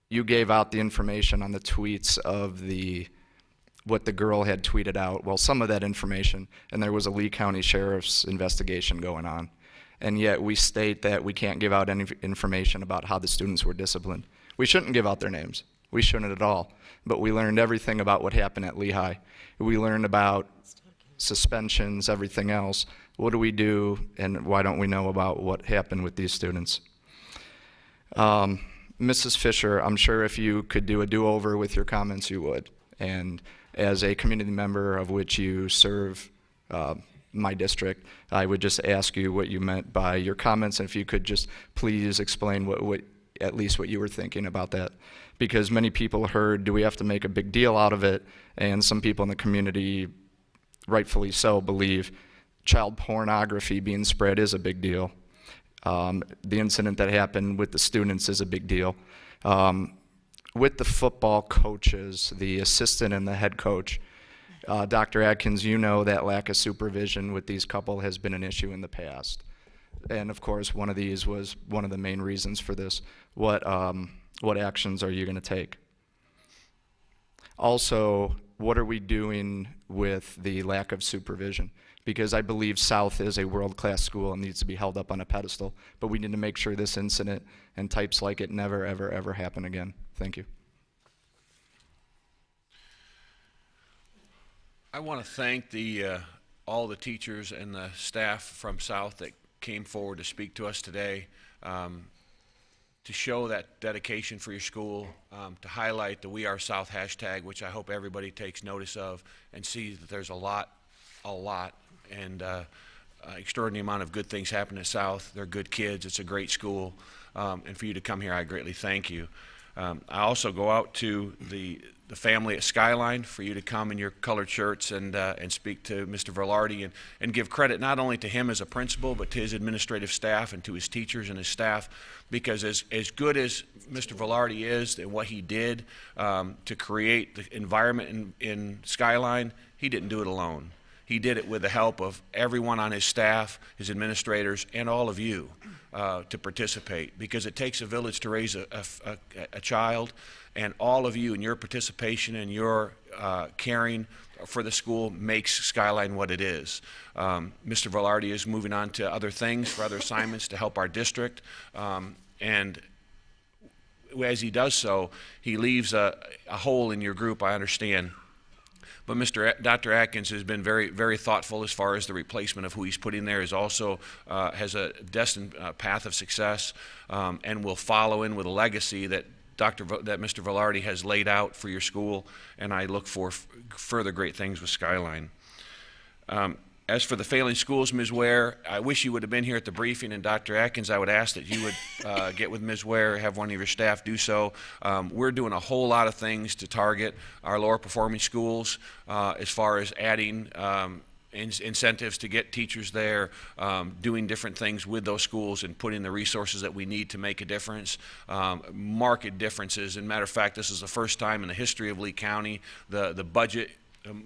you gave out the information on the tweets of what the girl had tweeted out. Well, some of that information, and there was a Lee County Sheriff's investigation going on. And yet we state that we can't give out any information about how the students were disciplined. We shouldn't give out their names. We shouldn't at all. But we learned everything about what happened at Lehigh. We learned about suspensions, everything else. What do we do, and why don't we know about what happened with these students? Mrs. Fisher, I'm sure if you could do a do-over with your comments, you would. And as a community member of which you serve my district, I would just ask you what you meant by your comments, and if you could just please explain at least what you were thinking about that. Because many people heard, do we have to make a big deal out of it? And some people in the community, rightfully so, believe child pornography being spread is a big deal. The incident that happened with the students is a big deal. With the football coaches, the assistant and the head coach, Dr. Adkins, you know that lack of supervision with these couple has been an issue in the past. And of course, one of these was one of the main reasons for this. What actions are you going to take? Also, what are we doing with the lack of supervision? Because I believe South is a world-class school and needs to be held up on a pedestal, but we need to make sure this incident and types like it never, ever, ever happen again. Thank you. I want to thank all the teachers and the staff from South that came forward to speak to us today, to show that dedication for your school, to highlight the We Are South hashtag, which I hope everybody takes notice of and sees that there's a lot extraordinary amount of good things happen at South. They're good kids. It's a great school. And for you to come here, I greatly thank you. I also go out to the family at Skyline for you to come in your colored shirts and speak to Mr. Velarde and give credit not only to him as a principal, but to his administrative staff and to his teachers and his staff, because as good as Mr. Velarde is and what he did to create the environment in Skyline, he didn't do it alone. He did it with the help of everyone on his staff, his administrators, and all of you to participate, because it takes a village to raise a child, and all of you and your participation and your caring for the school makes Skyline what it is. Mr. Velarde is moving on to other things, for other assignments to help our district, and as he does so, he leaves a hole in your group, I understand. But Dr. Atkins has been very, very thoughtful as far as the replacement of who he's putting there. Is also has a destined path of success, and will follow in with a legacy that Mr. Velarde has laid out for your school. And I look for further great things with Skyline. As for the failing schools, Ms. Ware, I wish you would have been here at the briefing, and Dr. Atkins, I would ask that you would get with Ms. Ware, have one of your staff do so. We're doing a whole lot of things to target our lower performing schools as far as adding incentives to get teachers there, doing different things with those schools and putting the resources that we need to make a difference, marked differences. And matter of fact, this is the first time in the history of Lee County the budget,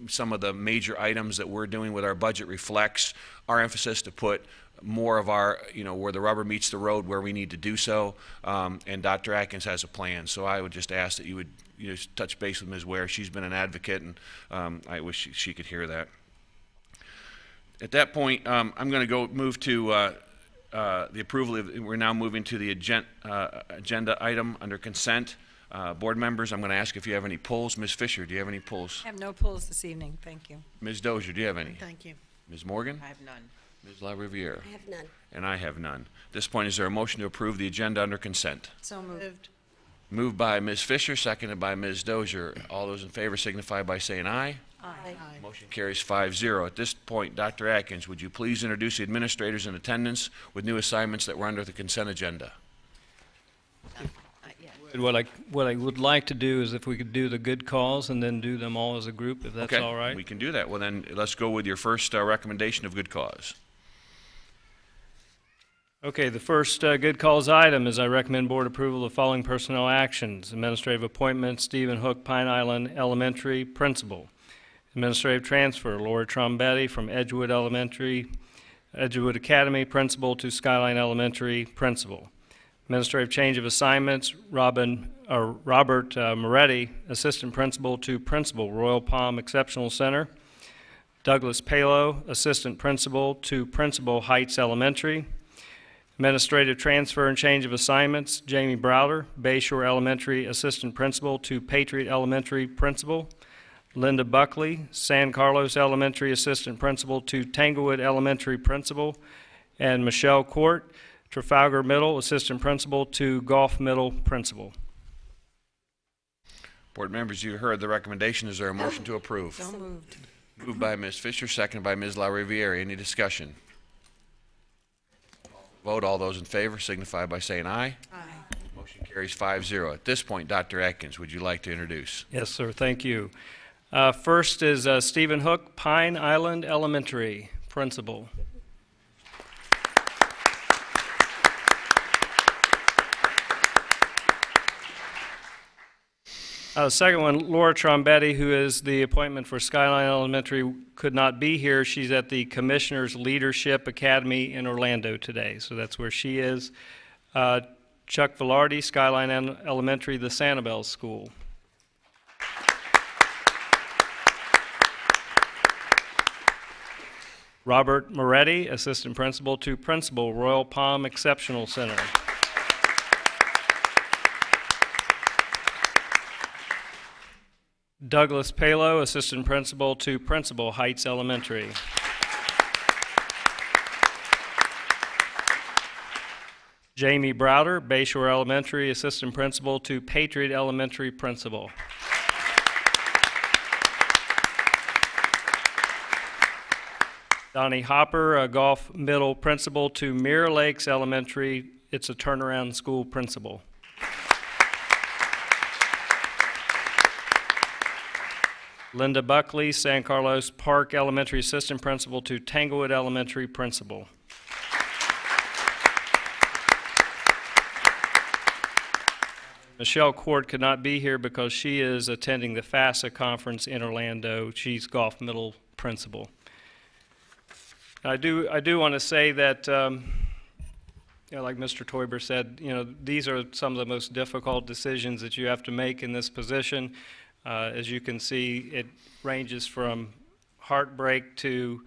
some of the major items that we're doing with our budget reflects our emphasis to put more of our, where the rubber meets the road, where we need to do so, and Dr. Atkins has a plan. So I would just ask that you would touch base with Ms. Ware. She's been an advocate, and I wish she could hear that. At that point, I'm going to move to the approval of, we're now moving to the agenda item under consent. Board members, I'm going to ask if you have any pulls. Ms. Fisher, do you have any pulls? I have no pulls this evening, thank you. Ms. Dozier, do you have any? Thank you. Ms. Morgan? I have none. Ms. LaRiviere? I have none. And I have none. At this point, is there a motion to approve the agenda under consent? So moved. Moved by Ms. Fisher, seconded by Ms. Dozier. All those in favor signify by saying aye. Aye. Motion carries 5-0. At this point, Dr. Atkins, would you please introduce the administrators in attendance with new assignments that were under the consent agenda? What I would like to do is if we could do the good calls and then do them all as a group, if that's all right. We can do that. Well, then let's go with your first recommendation of good cause. Okay, the first good calls item is I recommend board approval of the following personnel actions. Administrative appointment, Stephen Hook, Pine Island Elementary Principal. Administrative transfer, Laura Trombetti from Edgewood Academy Principal to Skyline Elementary Principal. Administrative change of assignments, Robert Moretti, Assistant Principal to Principal, Royal Palm Exceptional Center. Douglas Palo, Assistant Principal to Principal, Heights Elementary. Administrative transfer and change of assignments, Jamie Browder, Bayshore Elementary Assistant Principal to Patriot Elementary Principal. Linda Buckley, San Carlos Elementary Assistant Principal to Tanglewood Elementary Principal. And Michelle Court, Trafalgar Middle Assistant Principal to Gulf Middle Principal. Board members, you heard the recommendation. Is there a motion to approve? So moved. Moved by Ms. Fisher, seconded by Ms. LaRiviere. Any discussion? Vote. All those in favor signify by saying aye. Aye. Motion carries 5-0. At this point, Dr. Atkins, would you like to introduce? Yes, sir. Thank you. First is Stephen Hook, Pine Island Elementary Principal. Second one, Laura Trombetti, who is the appointment for Skyline Elementary, could not be here. She's at the Commissioner's Leadership Academy in Orlando today, so that's where she is. Chuck Velarde, Skyline Elementary, the Sanibel School. Robert Moretti, Assistant Principal to Principal, Royal Palm Exceptional Center. Douglas Palo, Assistant Principal to Principal, Heights Elementary. Jamie Browder, Bayshore Elementary, Assistant Principal to Patriot Elementary Principal. Donnie Hopper, a Gulf Middle principal, to Mirror Lakes Elementary. It's a turnaround school principal. Linda Buckley, San Carlos Park Elementary assistant principal, to Tanglewood Elementary principal. Michelle Court could not be here because she is attending the FASA conference in Orlando. She's Gulf Middle principal. I do want to say that, like Mr. Toiber said, these are some of the most difficult decisions that you have to make in this position. As you can see, it ranges from heartbreak to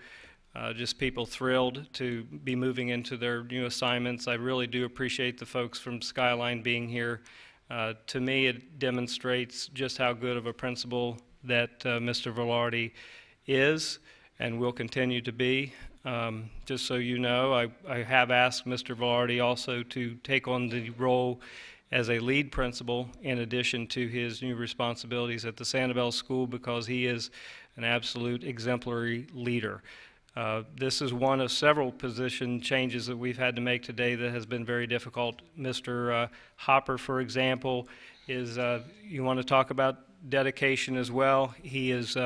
just people thrilled to be moving into their new assignments. I really do appreciate the folks from Skyline being here. To me, it demonstrates just how good of a principal that Mr. Velarde is and will continue to be. Just so you know, I have asked Mr. Velarde also to take on the role as a lead principal in addition to his new responsibilities at the Sanibel School, because he is an absolute exemplary leader. This is one of several position changes that we've had to make today that has been very difficult. Mr. Hopper, for example, is, you want to talk about dedication as well. He is,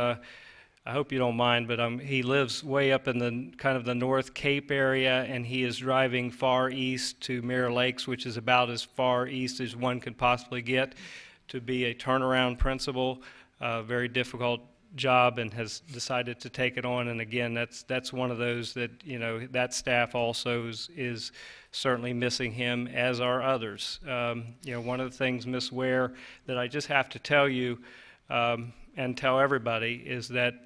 I hope you don't mind, but he lives way up in the kind of the North Cape area, and he is driving far east to Mirror Lakes, which is about as far east as one could possibly get, to be a turnaround principal. Very difficult job, and has decided to take it on. And again, that's one of those that, that staff also is certainly missing him, as are others. One of the things, Ms. Ware, that I just have to tell you and tell everybody is that,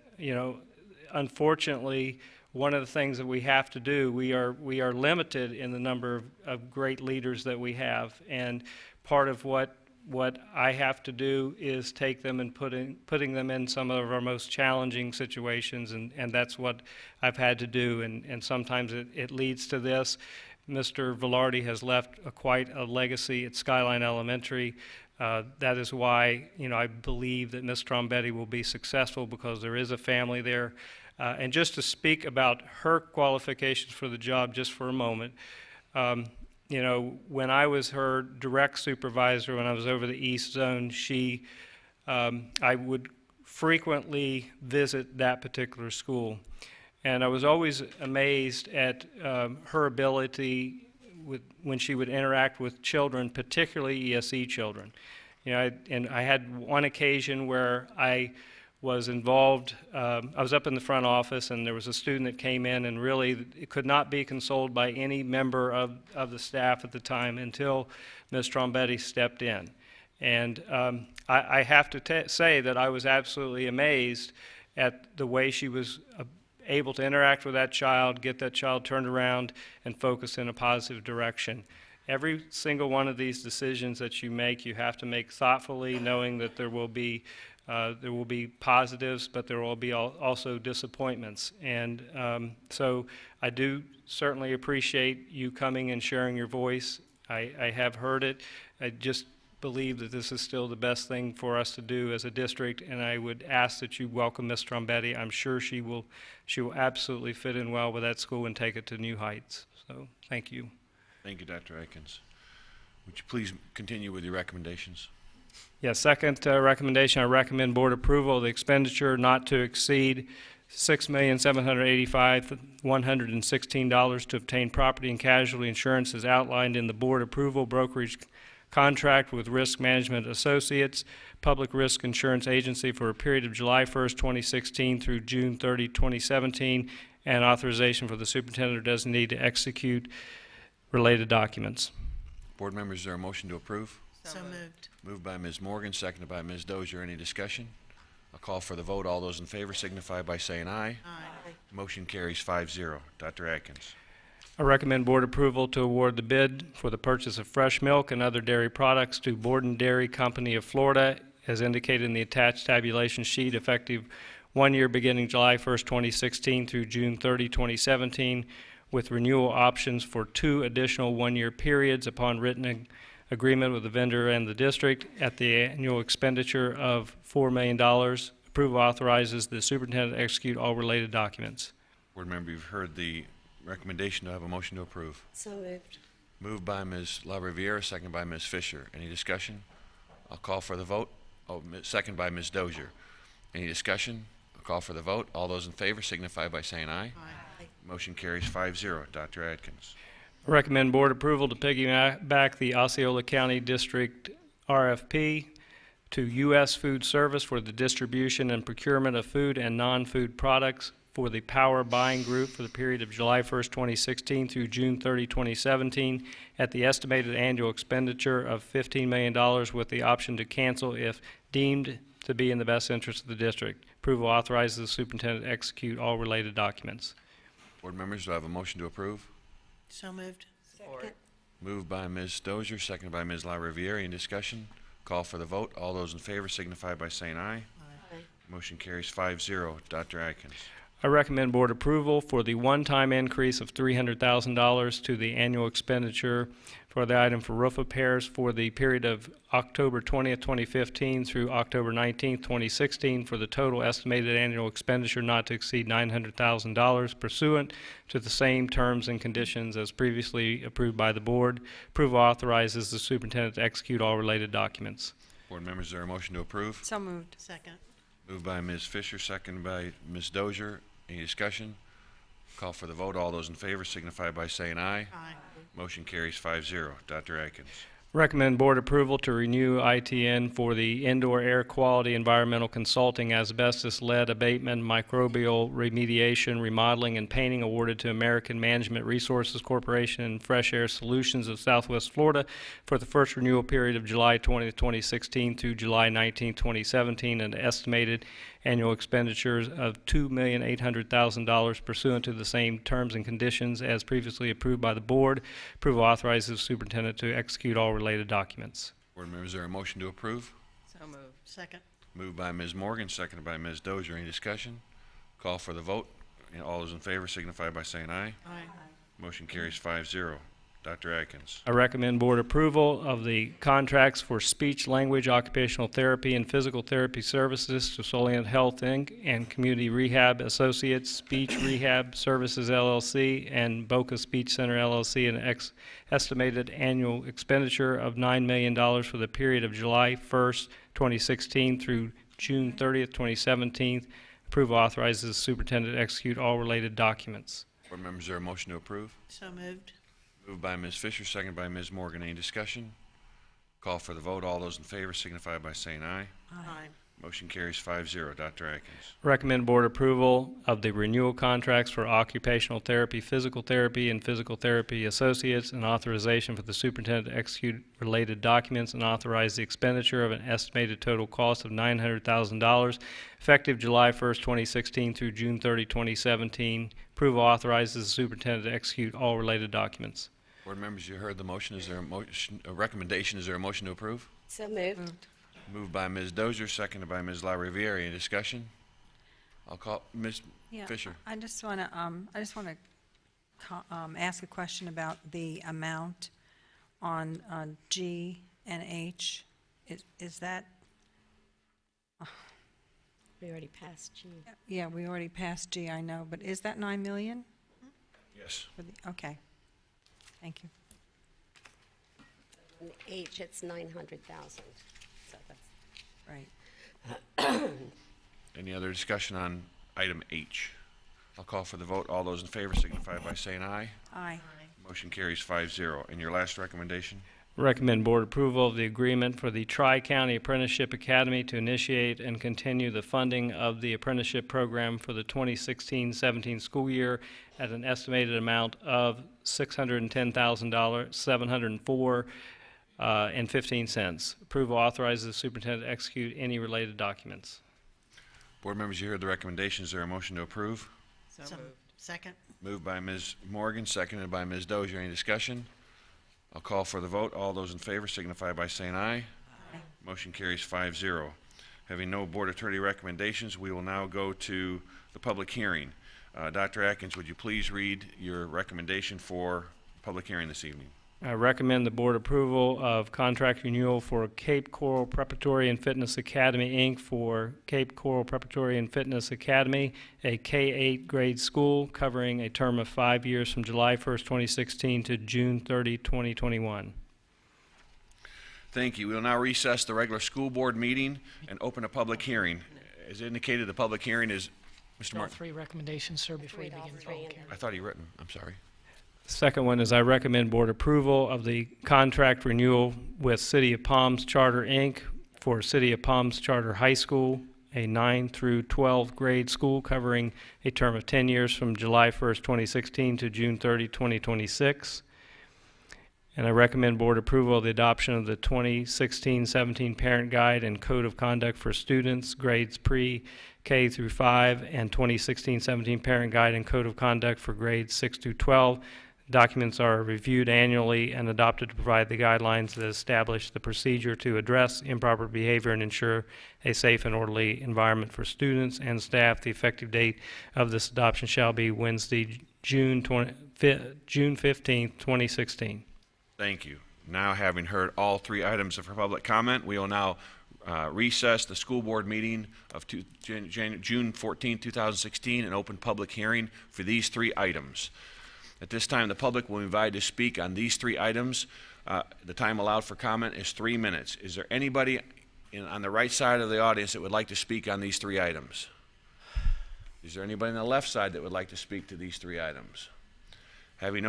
unfortunately, one of the things that we have to do, we are limited in the number of great leaders that we have, and part of what I have to do is take them and putting them in some of our most challenging situations, and that's what I've had to do, and sometimes it leads to this. Mr. Velarde has left quite a legacy at Skyline Elementary. That is why, I believe that Ms. Trombetti will be successful, because there is a family there. And just to speak about her qualifications for the job just for a moment, when I was her direct supervisor, when I was over the East Zone, I would frequently visit that particular school. And I was always amazed at her ability when she would interact with children, particularly ESE children. And I had one occasion where I was involved. I was up in the front office, and there was a student that came in, and really it could not be consoled by any member of the staff at the time until Ms. Trombetti stepped in. And I have to say that I was absolutely amazed at the way she was able to interact with that child, get that child turned around, and focus in a positive direction. Every single one of these decisions that you make, you have to make thoughtfully, knowing that there will be positives, but there will be also disappointments. And so I do certainly appreciate you coming and sharing your voice. I have heard it. I just believe that this is still the best thing for us to do as a district, and I would ask that you welcome Ms. Trombetti. I'm sure she will absolutely fit in well with that school and take it to new heights. So thank you. Thank you, Dr. Atkins. Would you please continue with your recommendations? Yes, second recommendation, I recommend board approval of the expenditure not to exceed $6,785,116 to obtain property and casualty insurance as outlined in the board approval brokerage contract with Risk Management Associates, Public Risk Insurance Agency, for a period of July 1st, 2016 through June 30, 2017, and authorization for the superintendent or designee to execute related documents. Board members, is there a motion to approve? So moved. Moved by Ms. Morgan, seconded by Ms. Dozier. Any discussion? I'll call for the vote. All those in favor signify by saying aye. Aye. Motion carries 5-0. Dr. Atkins. I recommend board approval to award the bid for the purchase of fresh milk and other dairy products to Borden Dairy Company of Florida, as indicated in the attached tabulation sheet, effective 1 year beginning July 1st, 2016 through June 30, 2017, with renewal options for 2 additional 1-year periods upon written agreement with the vendor and the district at the annual expenditure of $4 million. Approval authorizes the superintendent to execute all related documents. Board member, you've heard the recommendation. Do I have a motion to approve? So moved. Moved by Ms. LaRiviere, second by Ms. Fisher. Any discussion? I'll call for the vote. Second by Ms. Dozier. Any discussion? I'll call for the vote. All those in favor signify by saying aye. Aye. Motion carries 5-0. Dr. Adkins. Recommend board approval to piggyback the Osceola County District RFP to U.S. Food Service for the distribution and procurement of food and non-food products for the Power Buying Group for the period of July 1st, 2016 through June 30, 2017, at the estimated annual expenditure of $15 million with the option to cancel if deemed to be in the best interest of the district. Approval authorizes the superintendent to execute all related documents. Board members, do I have a motion to approve? So moved. Second. Moved by Ms. Dozier, seconded by Ms. LaRiviere. Any discussion? Call for the vote. All those in favor signify by saying aye. Aye. Motion carries 5-0. Dr. Adkins. I recommend board approval for the one-time increase of $300,000 to the annual expenditure for the item for roof repairs for the period of October 20th, 2015 through October 19th, 2016 for the total estimated annual expenditure not to exceed $900,000 pursuant to the same terms and conditions as previously approved by the board. Approval authorizes the superintendent to execute all related documents. Board members, is there a motion to approve? So moved. Second. Moved by Ms. Fisher, seconded by Ms. Dozier. Any discussion? Call for the vote. All those in favor signify by saying aye. Aye. Motion carries 5-0. Dr. Adkins. Recommend board approval to renew ITN for the indoor air quality environmental consulting asbestos lead abatement, microbial remediation, remodeling, and painting awarded to American Management Resources Corporation and Fresh Air Solutions of Southwest Florida for the first renewal period of July 20, 2016 through July 19, 2017, and estimated annual expenditures of $2,800,000 pursuant to the same terms and conditions as previously approved by the board. Approval authorizes the superintendent to execute all related documents. Board members, is there a motion to approve? So moved. Second. Moved by Ms. Morgan, seconded by Ms. Dozier. Any discussion? Call for the vote. And all those in favor signify by saying aye. Aye. Motion carries 5-0. Dr. Adkins. I recommend board approval of the contracts for speech, language, occupational therapy, and physical therapy services to Solient Health, Inc. and Community Rehab Associates, Speech Rehab Services, LLC, and Boca Speech Center, LLC, an estimated annual expenditure of $9 million for the period of July 1st, 2016 through June 30th, 2017. Approval authorizes the superintendent to execute all related documents. Board members, is there a motion to approve? So moved. Moved by Ms. Fisher, seconded by Ms. Morgan. Any discussion? Call for the vote. All those in favor signify by saying aye. Aye. Motion carries 5-0. Dr. Adkins. Recommend board approval of the renewal contracts for occupational therapy, physical therapy, and physical therapy associates, and authorization for the superintendent to execute related documents and authorize the expenditure of an estimated total cost of $900,000 effective July 1st, 2016 through June 30, 2017. Approval authorizes the superintendent to execute all related documents. Board members, you heard the motion. Is there a recommendation? Is there a motion to approve? So moved. Moved by Ms. Dozier, seconded by Ms. LaRiviere. Any discussion? I'll call Ms. Fisher. I just want to ask a question about the amount on G and H. Is that? We already passed G. Yeah, we already passed G, I know, but is that 9 million? Yes. Okay. Thank you. In H, it's 900,000. So that's Right. Any other discussion on item H? I'll call for the vote. All those in favor signify by saying aye. Aye. Motion carries 5-0. And your last recommendation? Recommend board approval of the agreement for the Tri-County Apprenticeship Academy to initiate and continue the funding of the apprenticeship program for the 2016-17 school year at an estimated amount of $610,704 and 15 cents. Approval authorizes the superintendent to execute any related documents. Board members, you heard the recommendation. Is there a motion to approve? So moved. Second. Moved by Ms. Morgan, seconded by Ms. Dozier. Any discussion? I'll call for the vote. All those in favor signify by saying aye. Aye. Motion carries 5-0. Having no board attorney recommendations, we will now go to the public hearing. Dr. Atkins, would you please read your recommendation for public hearing this evening? I recommend the board approval of contract renewal for Cape Coral Preparatory and Fitness Academy, Inc. for Cape Coral Preparatory and Fitness Academy, a K-8 grade school covering a term of 5 years from July 1st, 2016 to June 30, 2021. Thank you. We will now recess the regular school board meeting and open a public hearing. As indicated, the public hearing is, Mr. All Martin. 3 recommendations, sir, before you begin the public hearing. I thought he written. I'm sorry. Second one is I recommend board approval of the contract renewal with City of Palms Charter, Inc. for City of Palms Charter High School, a 9 through 12 grade school covering a term of 10 years from July 1st, 2016 to June 30, 2026. And I recommend board approval of the adoption of the 2016-17 Parent Guide and Code of Conduct for Students, grades pre-K through 5, and 2016-17 Parent Guide and Code of Conduct for grades 6 through 12. Documents are reviewed annually and adopted to provide the guidelines that establish the procedure to address improper behavior and ensure a safe and orderly environment for students and staff. The effective date of this adoption shall be Wednesday, June 15th, 2016. Thank you. Now, having heard all 3 items of public comment, we will now recess the school board meeting of June 14, 2016, and open public hearing for these 3 items. At this time, the public will be invited to speak on these 3 items. The time allowed for comment is 3 minutes. Is there anybody on the right side of the audience that would like to speak on these 3 items? Is there anybody on the left side that would like to speak to these 3 items? Having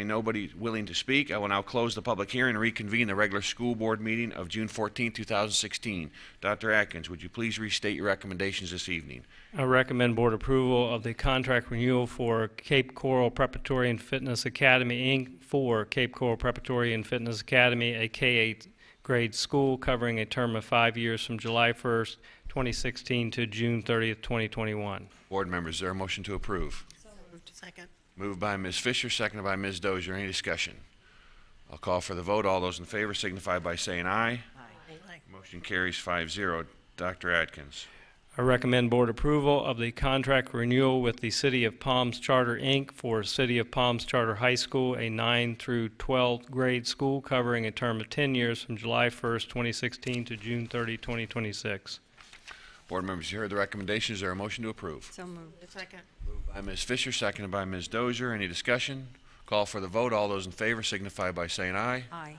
nobody willing to speak, I will now close the public hearing and reconvene the regular school board meeting of June 14, 2016. Dr. Atkins, would you please restate your recommendations this evening? I recommend board approval of the contract renewal for Cape Coral Preparatory and Fitness Academy, Inc. for Cape Coral Preparatory and Fitness Academy, a K-8 grade school covering a term of 5 years from July 1st, 2016 to June 30th, 2021. Board members, is there a motion to approve? So moved. Second. Moved by Ms. Fisher, seconded by Ms. Dozier. Any discussion? I'll call for the vote. All those in favor signify by saying aye. Aye. Motion carries 5-0. Dr. Atkins. I recommend board approval of the contract renewal with the City of Palms Charter, Inc. for City of Palms Charter High School, a 9 through 12 grade school covering a term of 10 years from July 1st, 2016 to June 30, 2026. Board members, you heard the recommendations. Is there a motion to approve? So moved. Second. Moved by Ms. Fisher, seconded by Ms. Dozier. Any discussion? Call for the vote. All those in favor signify by saying aye. Aye.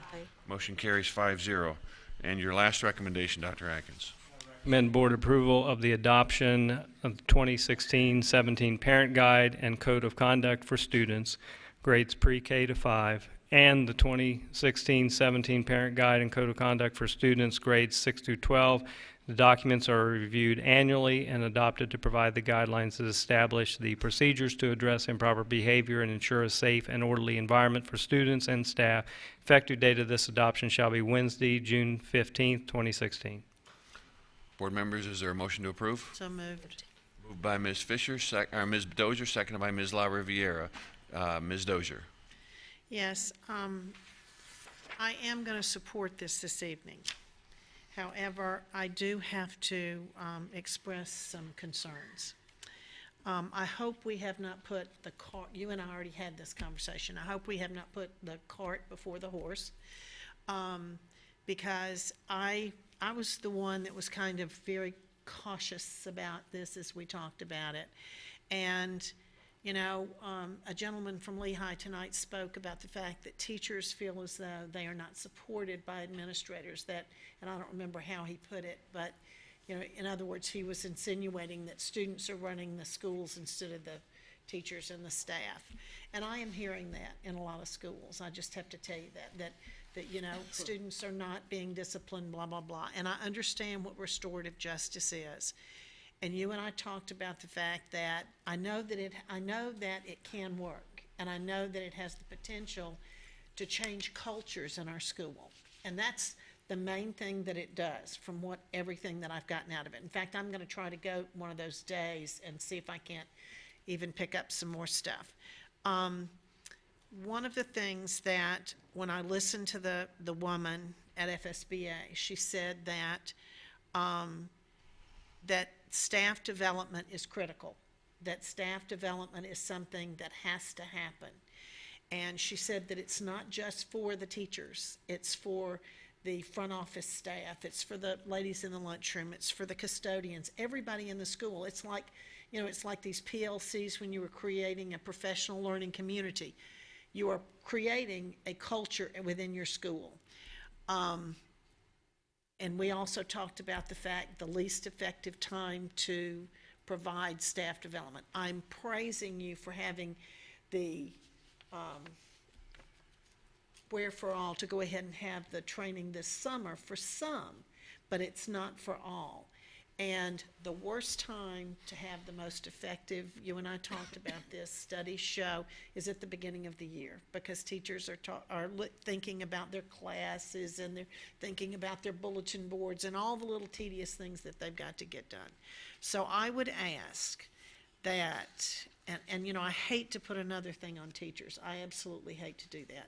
Motion carries 5-0. And your last recommendation, Dr. Atkins. Recommend board approval of the adoption of the 2016-17 Parent Guide and Code of Conduct for Students, grades pre-K to 5, and the 2016-17 Parent Guide and Code of Conduct for Students, grades 6 through 12. The documents are reviewed annually and adopted to provide the guidelines that establish the procedures to address improper behavior and ensure a safe and orderly environment for students and staff. Effective date of this adoption shall be Wednesday, June 15th, 2016. Board members, is there a motion to approve? So moved. Moved by Ms. Fisher, Ms. Dozier, seconded by Ms. La Riviera. Ms. Dozier. Yes, I am going to support this evening. However, I do have to express some concerns. I hope we have not put the cart, you and I already had this conversation, I hope we have not put the cart before the horse, because I was the one that was kind of very cautious about this as we talked about it. And you know, a gentleman from Lehigh tonight spoke about the fact that teachers feel as though they are not supported by administrators, and I don't remember how he put it, but, you know, in other words, he was insinuating that students are running the schools instead of the teachers and the staff. And I am hearing that in a lot of schools. I just have to tell you that you know, students are not being disciplined, blah, blah, blah. And I understand what restorative justice is. And you and I talked about the fact that I know that it can work, and I know that it has the potential to change cultures in our school. And that's the main thing that it does from everything that I've gotten out of it. In fact, I'm going to try to go one of those days and see if I can't even pick up some more stuff. One of the things that when I listened to the woman at FSBA, she said that that staff development is critical, that staff development is something that has to happen. And she said that it's not just for the teachers, it's for the front office staff, it's for the ladies in the lunchroom, it's for the custodians, everybody in the school. It's like, you know, it's like these PLCs when you were creating a professional learning community. You are creating a culture within your school. And we also talked about the fact the least effective time to provide staff development. I'm praising you for having the Where for All to go ahead and have the training this summer for some, but it's not for all. And the worst time to have the most effective, you and I talked about this, studies show, is at the beginning of the year, because teachers are thinking about their classes, and they're thinking about their bulletin boards and all the little tedious things that they've got to get done. So I would ask that, and you know, I hate to put another thing on teachers. I absolutely hate to do that.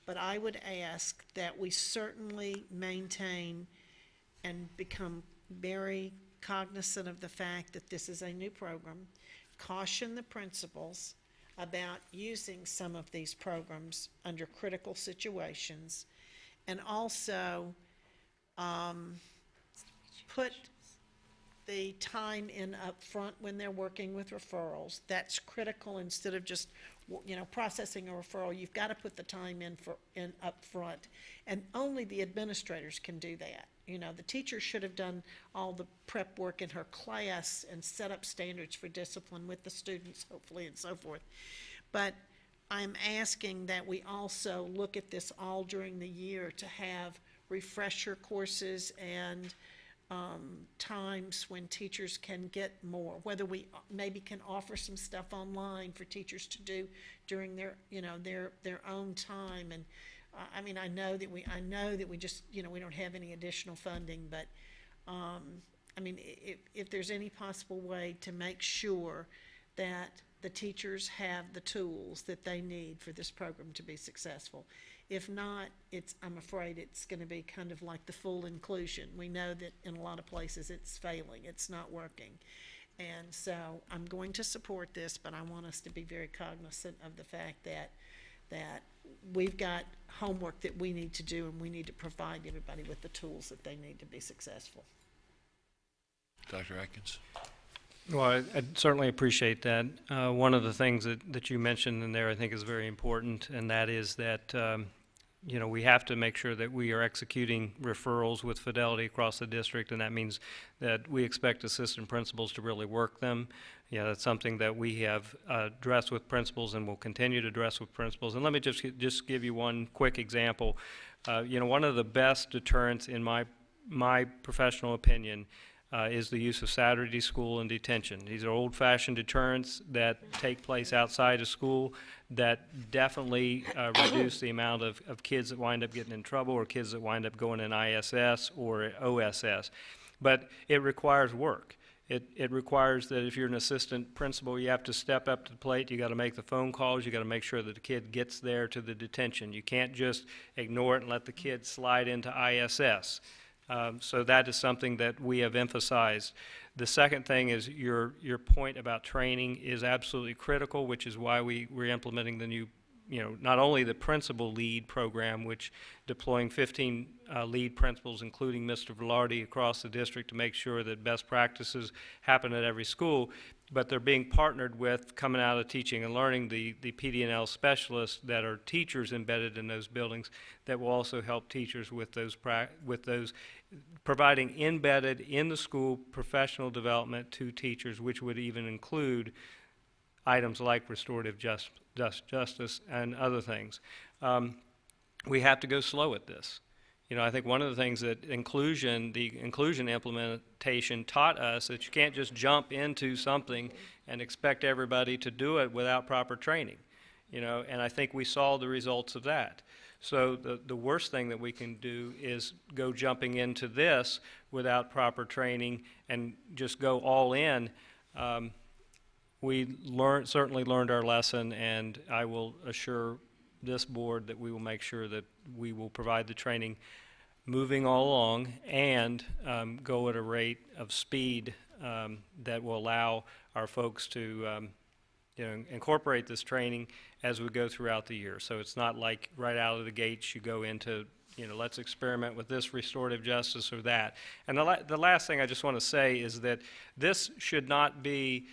But I would ask that we certainly maintain and become very cognizant of the fact that this is a new program, caution the principals about using some of these programs under critical situations, and also put the time in up front when they're working with referrals. That's critical. Instead of just, you know, processing a referral, you've got to put the time in up front, and only the administrators can do that. You know, the teacher should have done all the prep work in her class and set up standards for discipline with the students, hopefully, and so forth. But I'm asking that we also look at this all during the year to have refresher courses and times when teachers can get more, whether we maybe can offer some stuff online for teachers to do during their, you know, their own time. And I mean, I know that we just, you know, we don't have any additional funding, but I mean, if there's any possible way to make sure that the teachers have the tools that they need for this program to be successful. If not, I'm afraid it's going to be kind of like the full inclusion. We know that in a lot of places it's failing, it's not working. And so I'm going to support this, but I want us to be very cognizant of the fact that we've got homework that we need to do, and we need to provide everybody with the tools that they need to be successful. Dr. Atkins? Well, I certainly appreciate that. One of the things that you mentioned in there I think is very important, and that is that you know, we have to make sure that we are executing referrals with fidelity across the district, and that means that we expect assistant principals to really work them. Yeah, that's something that we have addressed with principals and will continue to address with principals. And let me just give you one quick example. You know, one of the best deterrents in my professional opinion is the use of Saturday school and detention. These are old-fashioned deterrents that take place outside of school that definitely reduce the amount of kids that wind up getting in trouble, or kids that wind up going in ISS or OSS. But it requires work. It requires that if you're an assistant principal, you have to step up to the plate. You got to make the phone calls. You got to make sure that the kid gets there to the detention. You can't just ignore it and let the kid slide into ISS. So that is something that we have emphasized. The second thing is your point about training is absolutely critical, which is why we're implementing the new, you know, not only the principal lead program, which deploying 15 lead principals, including Mr. Velarde, across the district to make sure that best practices happen at every school, but they're being partnered with, coming out of teaching and learning, the PD&L specialists that are teachers embedded in those buildings that will also help teachers with those providing embedded in the school professional development to teachers, which would even include items like restorative justice and other things. We have to go slow at this. You know, I think one of the things that the inclusion implementation taught us that you can't just jump into something and expect everybody to do it without proper training. You know, and I think we saw the results of that. So the worst thing that we can do is go jumping into this without proper training and just go all in. We certainly learned our lesson, and I will assure this board that we will make sure that we will provide the training moving all along and go at a rate of speed that will allow our folks to incorporate this training as we go throughout the year. So it's not like right out of the gates you go into, let's experiment with this restorative justice or that. And the last thing I just want to say is that this should not be,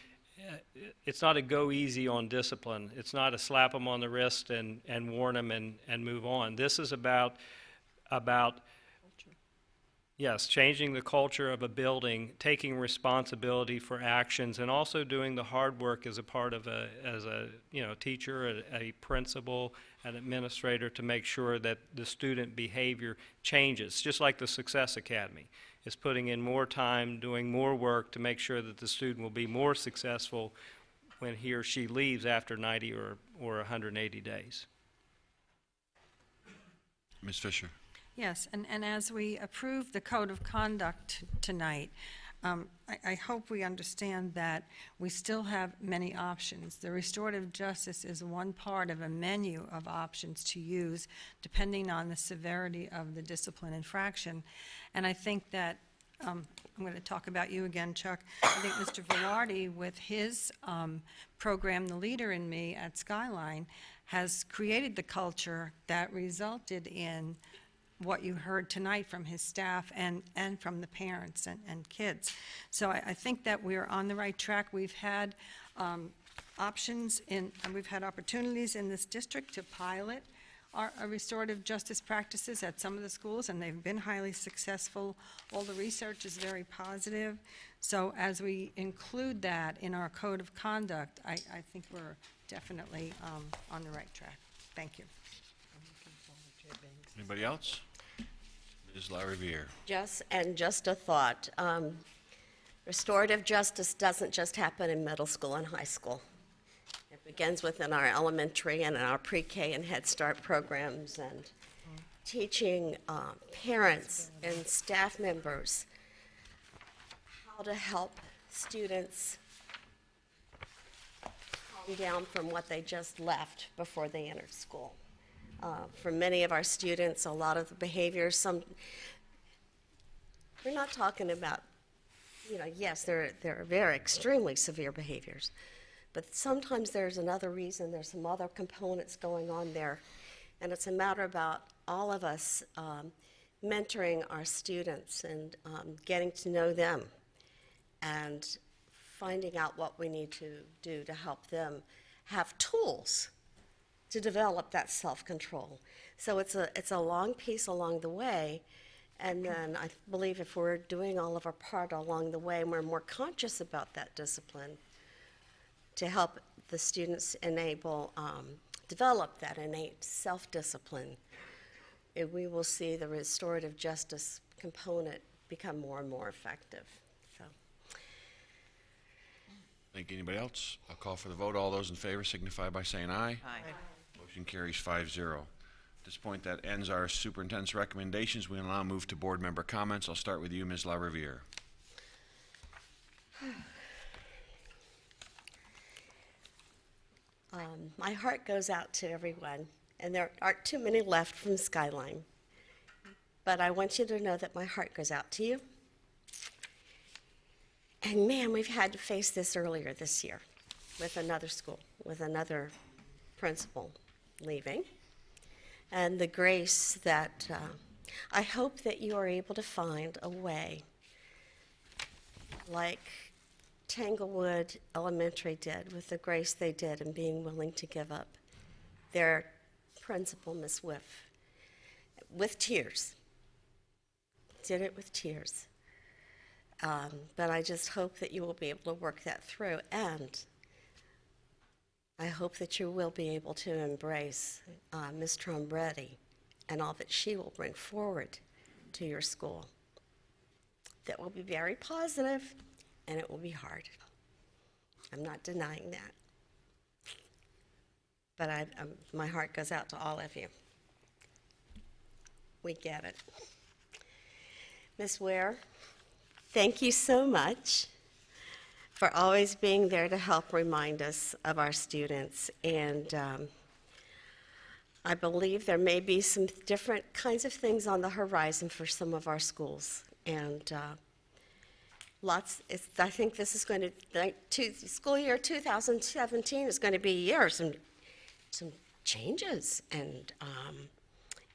it's not a go easy on discipline. It's not a slap them on the wrist and warn them and move on. This is about yes, changing the culture of a building, taking responsibility for actions, and also doing the hard work as a part of a teacher, a principal, an administrator, to make sure that the student behavior changes, just like the Success Academy is putting in more time, doing more work to make sure that the student will be more successful when he or she leaves after 90 or 180 days. Ms. Fisher. Yes, and as we approve the code of conduct tonight, I hope we understand that we still have many options. The restorative justice is one part of a menu of options to use depending on the severity of the discipline infraction. And I think that, I'm going to talk about you again, Chuck. I think Mr. Velarde, with his program, The Leader in Me at Skyline, has created the culture that resulted in what you heard tonight from his staff and from the parents and kids. So I think that we're on the right track. We've had options and we've had opportunities in this district to pilot our restorative justice practices at some of the schools, and they've been highly successful. All the research is very positive. So as we include that in our code of conduct, I think we're definitely on the right track. Thank you. Anybody else? Ms. LaRiviere. Just a thought. Restorative justice doesn't just happen in middle school and high school. It begins within our elementary and our pre-K and Head Start programs, and teaching parents and staff members how to help students calm down from what they just left before they entered school. For many of our students, a lot of the behaviors, we're not talking about, yes, there are very extremely severe behaviors, but sometimes there's another reason, there's some other components going on there, and it's a matter about all of us mentoring our students and getting to know them and finding out what we need to do to help them have tools to develop that self-control. So it's a long piece along the way, and then I believe if we're doing all of our part along the way and we're more conscious about that discipline to help the students develop that innate self-discipline, we will see the restorative justice component become more and more effective. So. Thank you. Anybody else? I'll call for the vote. All those in favor signify by saying aye. Aye. Motion carries 5-0. At this point, that ends our superintendent's recommendations. We will now move to board member comments. I'll start with you, Ms. LaRiviere. My heart goes out to everyone, and there aren't too many left from Skyline, but I want you to know that my heart goes out to you. And man, we've had to face this earlier this year with another school, with another principal leaving, and the grace that I hope that you are able to find a way, like Tanglewood Elementary did, with the grace they did in being willing to give up their principal, Miss Whiff, with tears. Did it with tears. But I just hope that you will be able to work that through, and I hope that you will be able to embrace Ms. Trombretti and all that she will bring forward to your school. That will be very positive, and it will be hard. I'm not denying that. But my heart goes out to all of you. We get it. Ms. Ware, thank you so much for always being there to help remind us of our students. And I believe there may be some different kinds of things on the horizon for some of our schools. And I think this is going to, school year 2017 is going to be a year of some changes and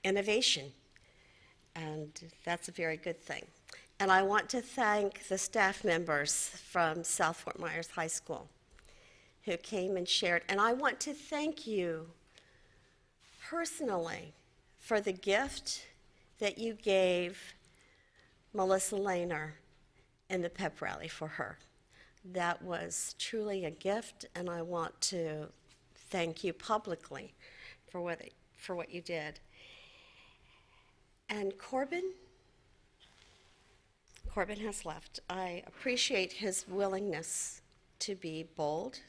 innovation, and that's a very good thing. And I want to thank the staff members from South Fort Myers High School who came and shared, and I want to thank you personally for the gift that you gave Melissa Lehner in the pep rally for her. That was truly a gift, and I want to thank you publicly for what you did. And Corbin has left. I appreciate his willingness to be bold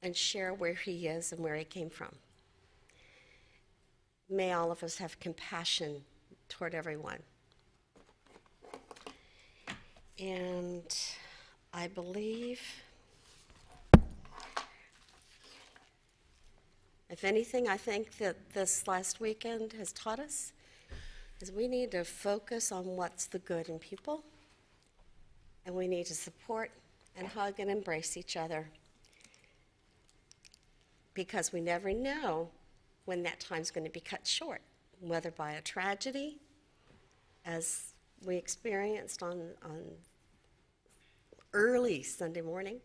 and share where he is and where he came from. May all of us have compassion toward everyone. And I believe, if anything, I think that this last weekend has taught us is we need to focus on what's the good in people, and we need to support and hug and embrace each other, because we never know when that time's going to be cut short, whether by a tragedy, as we experienced on early Sunday morning,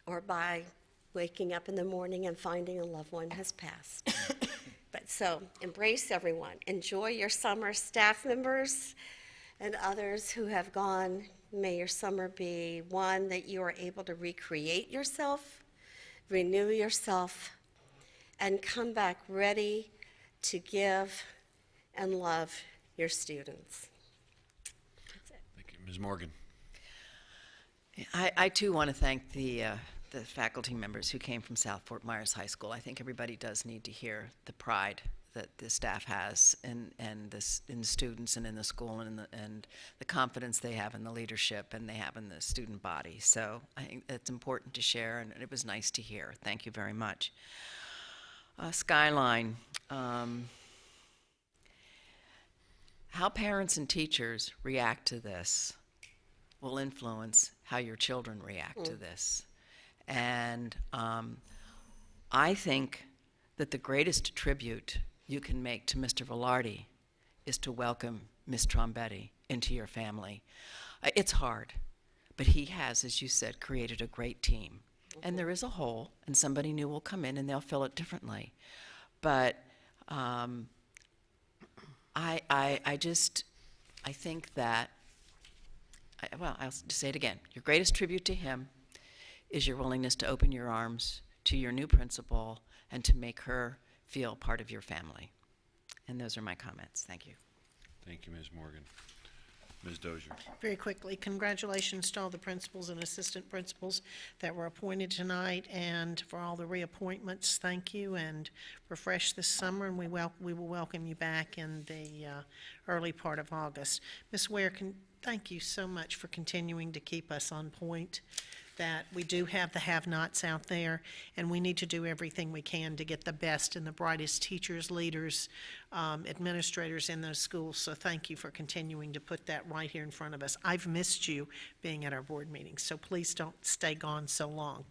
or by waking up in the morning and finding a loved one has passed. But so embrace everyone. Enjoy your summer. Staff members and others who have gone, may your summer be one that you are able to recreate yourself, renew yourself, and come back ready to give and love your students. That's it. Thank you. Ms. Morgan. I too want to thank the faculty members who came from South Fort Myers High School. I think everybody does need to hear the pride that the staff has in the students and in the school, and the confidence they have in the leadership and they have in the student body. So I think it's important to share, and it was nice to hear. Thank you very much. Skyline. How parents and teachers react to this will influence how your children react to this. And I think that the greatest tribute you can make to Mr. Velarde is to welcome Ms. Trombetti into your family. It's hard, but he has, as you said, created a great team. And there is a hole, and somebody new will come in and they'll fill it differently. But I think that, I'll say it again. Your greatest tribute to him is your willingness to open your arms to your new principal and to make her feel part of your family. And those are my comments. Thank you. Thank you, Ms. Morgan. Ms. Dozier. Very quickly, congratulations to all the principals and assistant principals that were appointed tonight, and for all the reappointments, thank you, and refresh this summer, and we will welcome you back in the early part of August. Ms. Ware, thank you so much for continuing to keep us on point, that we do have the have-nots out there, and we need to do everything we can to get the best and the brightest teachers, leaders, administrators in those schools. So thank you for continuing to put that right here in front of us. I've missed you being at our board meetings, so please don't stay gone so long.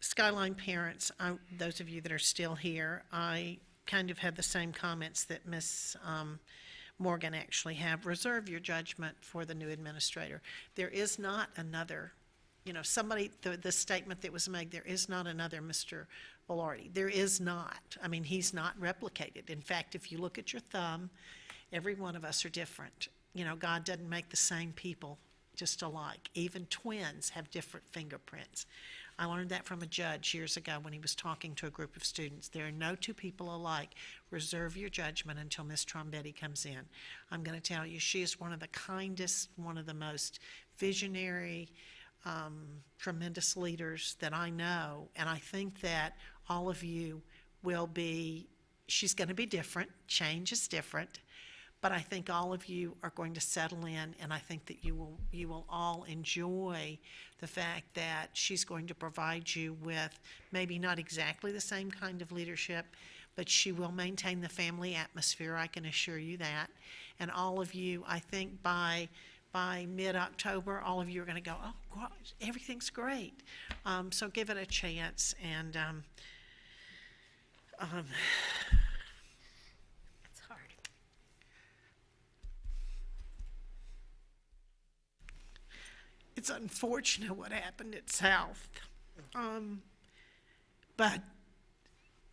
Skyline parents, those of you that are still here, I kind of had the same comments that Ms. Morgan actually have. Reserve your judgment for the new administrator. There is not another, the statement that was made, there is not another Mr. Velarde. There is not. I mean, he's not replicated. In fact, if you look at your thumb, every one of us are different. God doesn't make the same people just alike. Even twins have different fingerprints. I learned that from a judge years ago when he was talking to a group of students. There are no two people alike. Reserve your judgment until Ms. Trombetti comes in. I'm going to tell you, she is one of the kindest, one of the most visionary, tremendous leaders that I know. And I think that all of you will be, she's going to be different. Change is different. But I think all of you are going to settle in, and I think that you will all enjoy the fact that she's going to provide you with maybe not exactly the same kind of leadership, but she will maintain the family atmosphere, I can assure you that. And all of you, I think by mid-October, all of you are going to go, oh, God, everything's great. So give it a chance. And it's hard. It's unfortunate what happened at South. But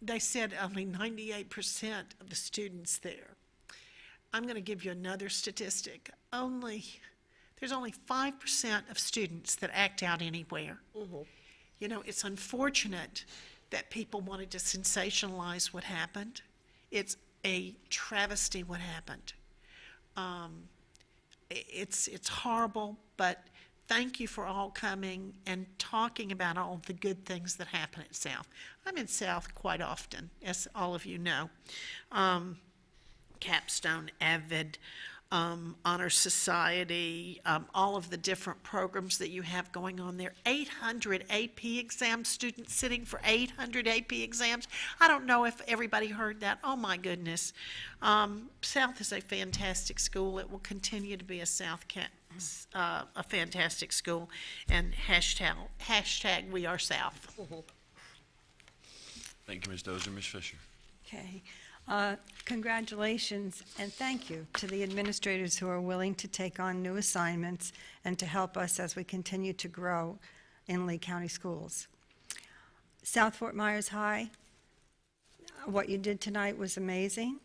they said only 98% of the students there. I'm going to give you another statistic. There's only 5% of students that act out anywhere. You know, it's unfortunate that people wanted to sensationalize what happened. It's a travesty what happened. It's horrible, but thank you for all coming and talking about all the good things that happen at South. I'm in South quite often, as all of you know. Capstone, Avid, Honor Society, all of the different programs that you have going on there. 800 AP exam students sitting for 800 AP exams. I don't know if everybody heard that. Oh my goodness. South is a fantastic school. It will continue to be a a fantastic school. And hashtag we are South. Thank you, Ms. Dozier. Ms. Fisher. Okay. Congratulations and thank you to the administrators who are willing to take on new assignments and to help us as we continue to grow in Lee County Schools. South Fort Myers High, what you did tonight was amazing,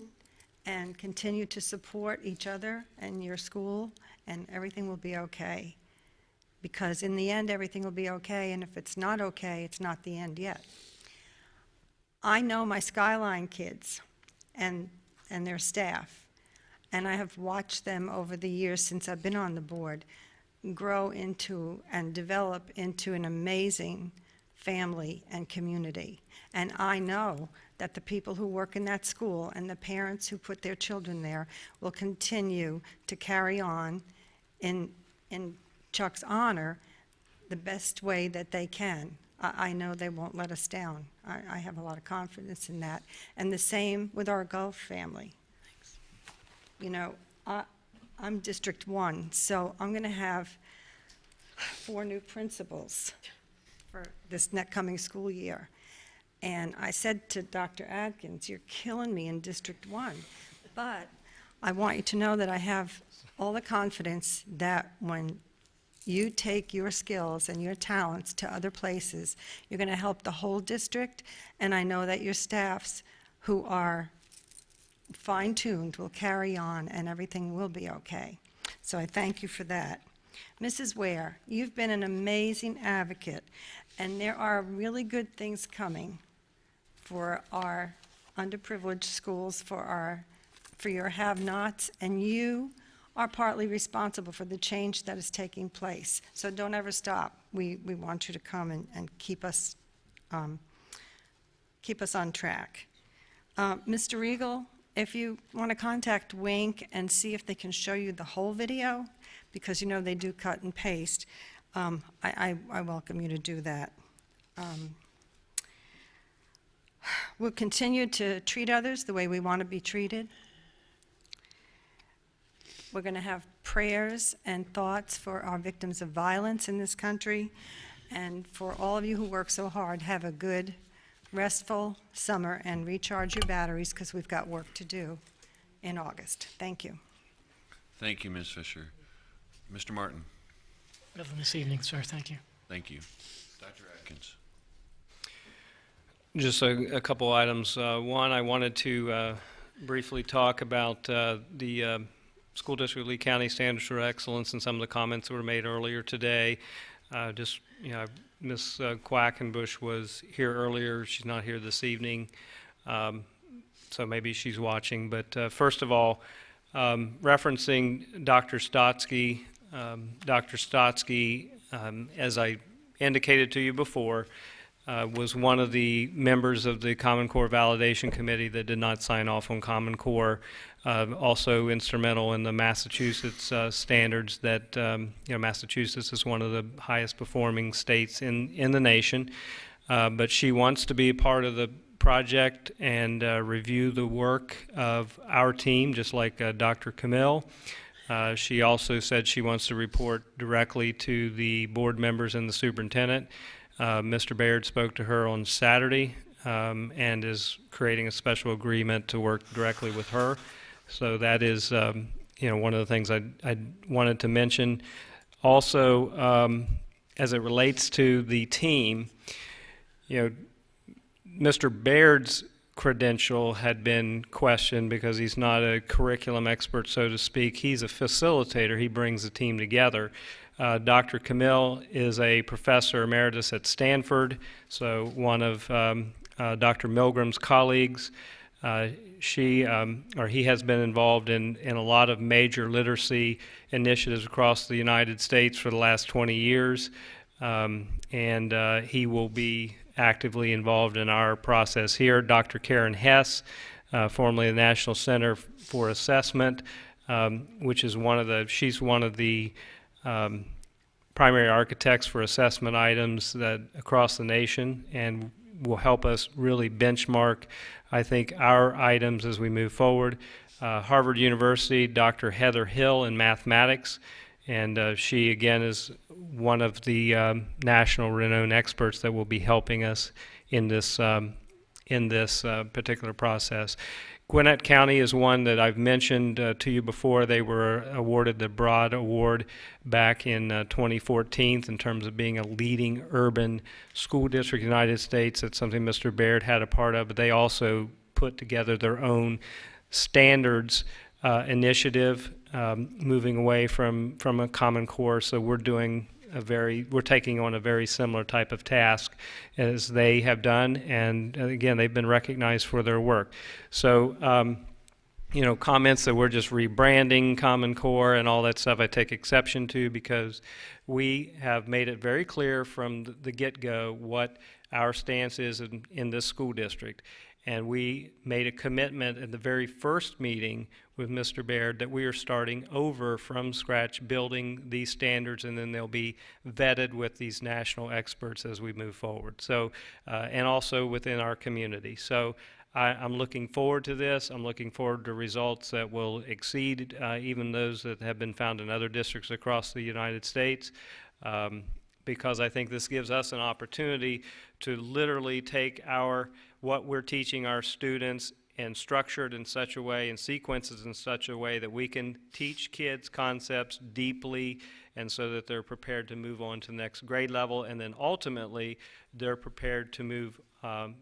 and continue to support each other and your school, and everything will be okay. Because in the end, everything will be okay, and if it's not okay, it's not the end yet. I know my Skyline kids and their staff, and I have watched them over the years since I've been on the board grow into and develop into an amazing family and community. And I know that the people who work in that school and the parents who put their children there will continue to carry on in Chuck's honor the best way that they can. I know they won't let us down. I have a lot of confidence in that. And the same with our Gulf family. Thanks. You know, I'm District 1, so I'm going to have 4 new principals for this next coming school year. And I said to Dr. Adkins, you're killing me in District 1. But I want you to know that I have all the confidence that when you take your skills and your talents to other places, you're going to help the whole district, and I know that your staffs who are fine-tuned will carry on and everything will be okay. So I thank you for that. Mrs. Ware, you've been an amazing advocate, and there are really good things coming for our underprivileged schools, for your have-nots, and you are partly responsible for the change that is taking place. So don't ever stop. We want you to come and keep us on track. Mr. Regal, if you want to contact Wink and see if they can show you the whole video, because you know they do cut and paste, I welcome you to do that. We'll continue to treat others the way we want to be treated. We're going to have prayers and thoughts for our victims of violence in this country. And for all of you who work so hard, have a good, restful summer and recharge your batteries, because we've got work to do in August. Thank you. Thank you, Ms. Fisher. Mr. Martin. Nothing this evening, sir. Thank you. Thank you. Dr. Atkins. Just a couple items. One, I wanted to briefly talk about the School District Lee County Standards for Excellence and some of the comments that were made earlier today. Ms. Quackenbush was here earlier. She's not here this evening, so maybe she's watching. But first of all, referencing Dr. Stotsky, as I indicated to you before, was one of the members of the Common Core Validation Committee that did not sign off on Common Core. Also instrumental in the Massachusetts standards that, Massachusetts is one of the highest performing states in the nation. But she wants to be a part of the project and review the work of our team, just like Dr. Camille. She also said she wants to report directly to the board members and the superintendent. Mr. Baird spoke to her on Saturday and is creating a special agreement to work directly with her. So that is, one of the things I wanted to mention. Also, as it relates to the team, Mr. Baird's credential had been questioned because he's not a curriculum expert, so to speak. He's a facilitator. He brings the team together. Dr. Camille is a professor emeritus at Stanford, so one of Dr. Milgram's colleagues. He has been involved in a lot of major literacy initiatives across the United States for the last 20 years, and he will be actively involved in our process here. Dr. Karen Hess, formerly the National Center for Assessment, which is she's one of the primary architects for assessment items that across the nation, and will help us really benchmark, I think, our items as we move forward. Harvard University, Dr. Heather Hill in mathematics, and she again is one of the national renowned experts that will be helping us in this particular process. Gwinnett County is one that I've mentioned to you before. They were awarded the Broad Award back in 2014 in terms of being a leading urban school district in the United States. That's something Mr. Baird had a part of, but they also put together their own standards initiative, moving away from a Common Core. So we're taking on a very similar type of task as they have done, and again, they've been recognized for their work. So, comments that we're just rebranding Common Core and all that stuff, I take exception to, because we have made it very clear from the get-go what our stance is in this school district. And we made a commitment at the very first meeting with Mr. Baird that we are starting over from scratch, building these standards, and then they'll be vetted with these national experts as we move forward. So, and also within our community. So I'm looking forward to this. I'm looking forward to results that will exceed even those that have been found in other districts across the United States. Because I think this gives us an opportunity to literally take what we're teaching our students and structure it in such a way and sequences in such a way that we can teach kids concepts deeply, and so that they're prepared to move on to the next grade level, and then ultimately they're prepared to move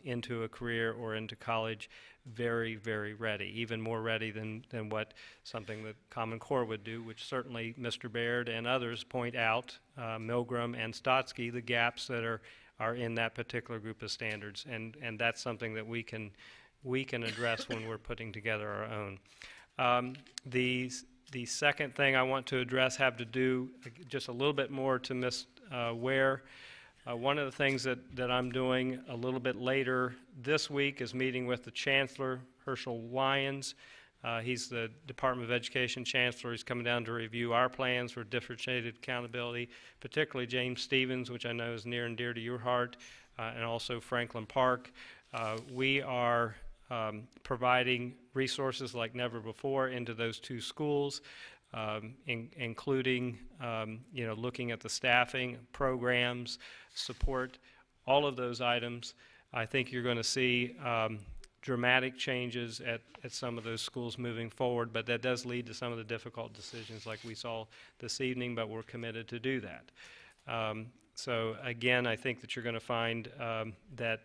into a career or into college very, very ready, even more ready than what something that Common Core would do, which certainly Mr. Baird and others point out, Milgram and Stotsky, the gaps that are in that particular group of standards, and that's something that we can address when we're putting together our own. The second thing I want to address have to do just a little bit more to Ms. Ware. One of the things that I'm doing a little bit later this week is meeting with the Chancellor, Herschel Lyons. He's the Department of Education Chancellor. He's coming down to review our plans for differentiated accountability, particularly James Stephens, which I know is near and dear to your heart, and also Franklin Park. We are providing resources like never before into those two schools, including looking at the staffing, programs, support, all of those items. I think you're going to see dramatic changes at some of those schools moving forward, but that does lead to some of the difficult decisions like we saw this evening, but we're committed to do that. So again, I think that you're going to find that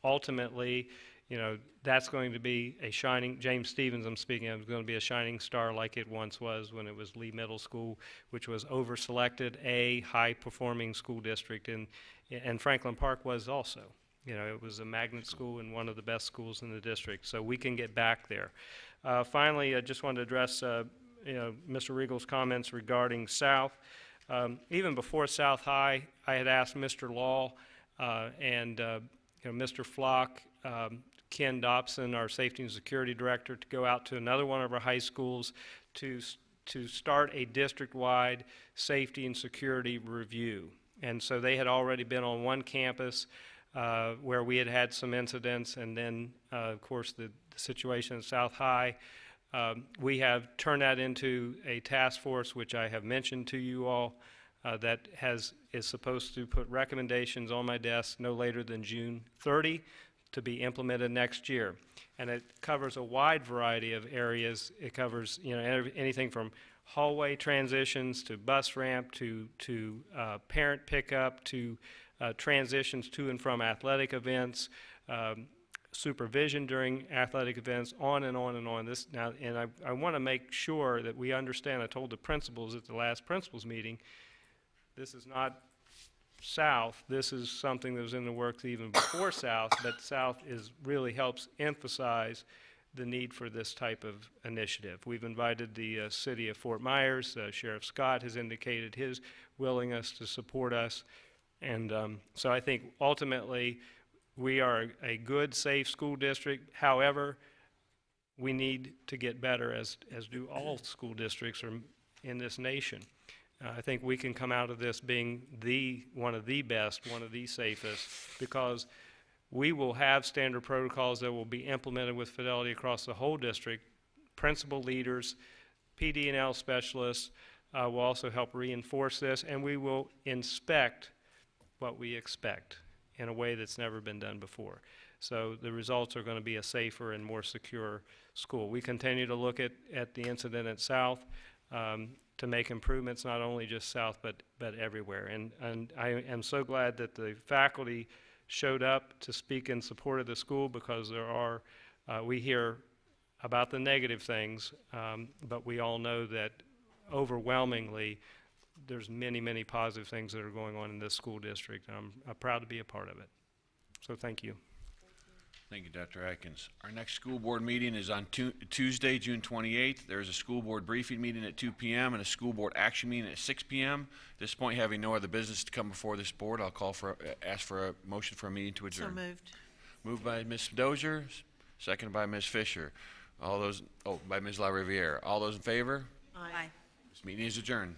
ultimately, that's going to be a shining, James Stephens I'm speaking of, is going to be a shining star like it once was when it was Lee Middle School, which was over-selected, a high-performing school district, and Franklin Park was also. It was a magnet school and one of the best schools in the district, so we can get back there. Finally, I just wanted to address Mr. Regal's comments regarding South. Even before South High, I had asked Mr. Law and Mr. Flock, Ken Dobson, our Safety and Security Director, to go out to another one of our high schools to start a district-wide safety and security review. And so they had already been on one campus where we had had some incidents, and then, of course, the situation at South High. We have turned that into a task force, which I have mentioned to you all, that is supposed to put recommendations on my desk no later than June 30 to be implemented next year. And it covers a wide variety of areas. It covers, anything from hallway transitions to bus ramp to parent pickup to transitions to and from athletic events, supervision during athletic events, on and on and on. I want to make sure that we understand. I told the principals at the last principals meeting, this is not South. This is something that was in the works even before South, but South really helps emphasize the need for this type of initiative. We've invited the city of Fort Myers. Sheriff Scott has indicated his willingness to support us. And so I think ultimately we are a good, safe school district. However, we need to get better, as do all school districts in this nation. I think we can come out of this being one of the best, one of the safest, because we will have standard protocols that will be implemented with fidelity across the whole district. Principal leaders, PD&L specialists will also help reinforce this, and we will inspect what we expect in a way that's never been done before. So the results are going to be a safer and more secure school. We continue to look at the incident at South to make improvements, not only just South, but everywhere. And I am so glad that the faculty showed up to speak in support of the school, because we hear about the negative things, but we all know that overwhelmingly there's many, many positive things that are going on in this school district, and I'm proud to be a part of it. So thank you. Thank you, Dr. Atkins. Our next school board meeting is on Tuesday, June 28th. There's a school board briefing meeting at 2 p.m. and a school board action meeting at 6 p.m. At this point, having no other business to come before this board, I'll ask for a motion for a meeting to adjourn. So moved. Moved by Ms. Dozier, seconded by Ms. Fisher. By Ms. LaRiviere. All those in favor? Aye. This meeting is adjourned.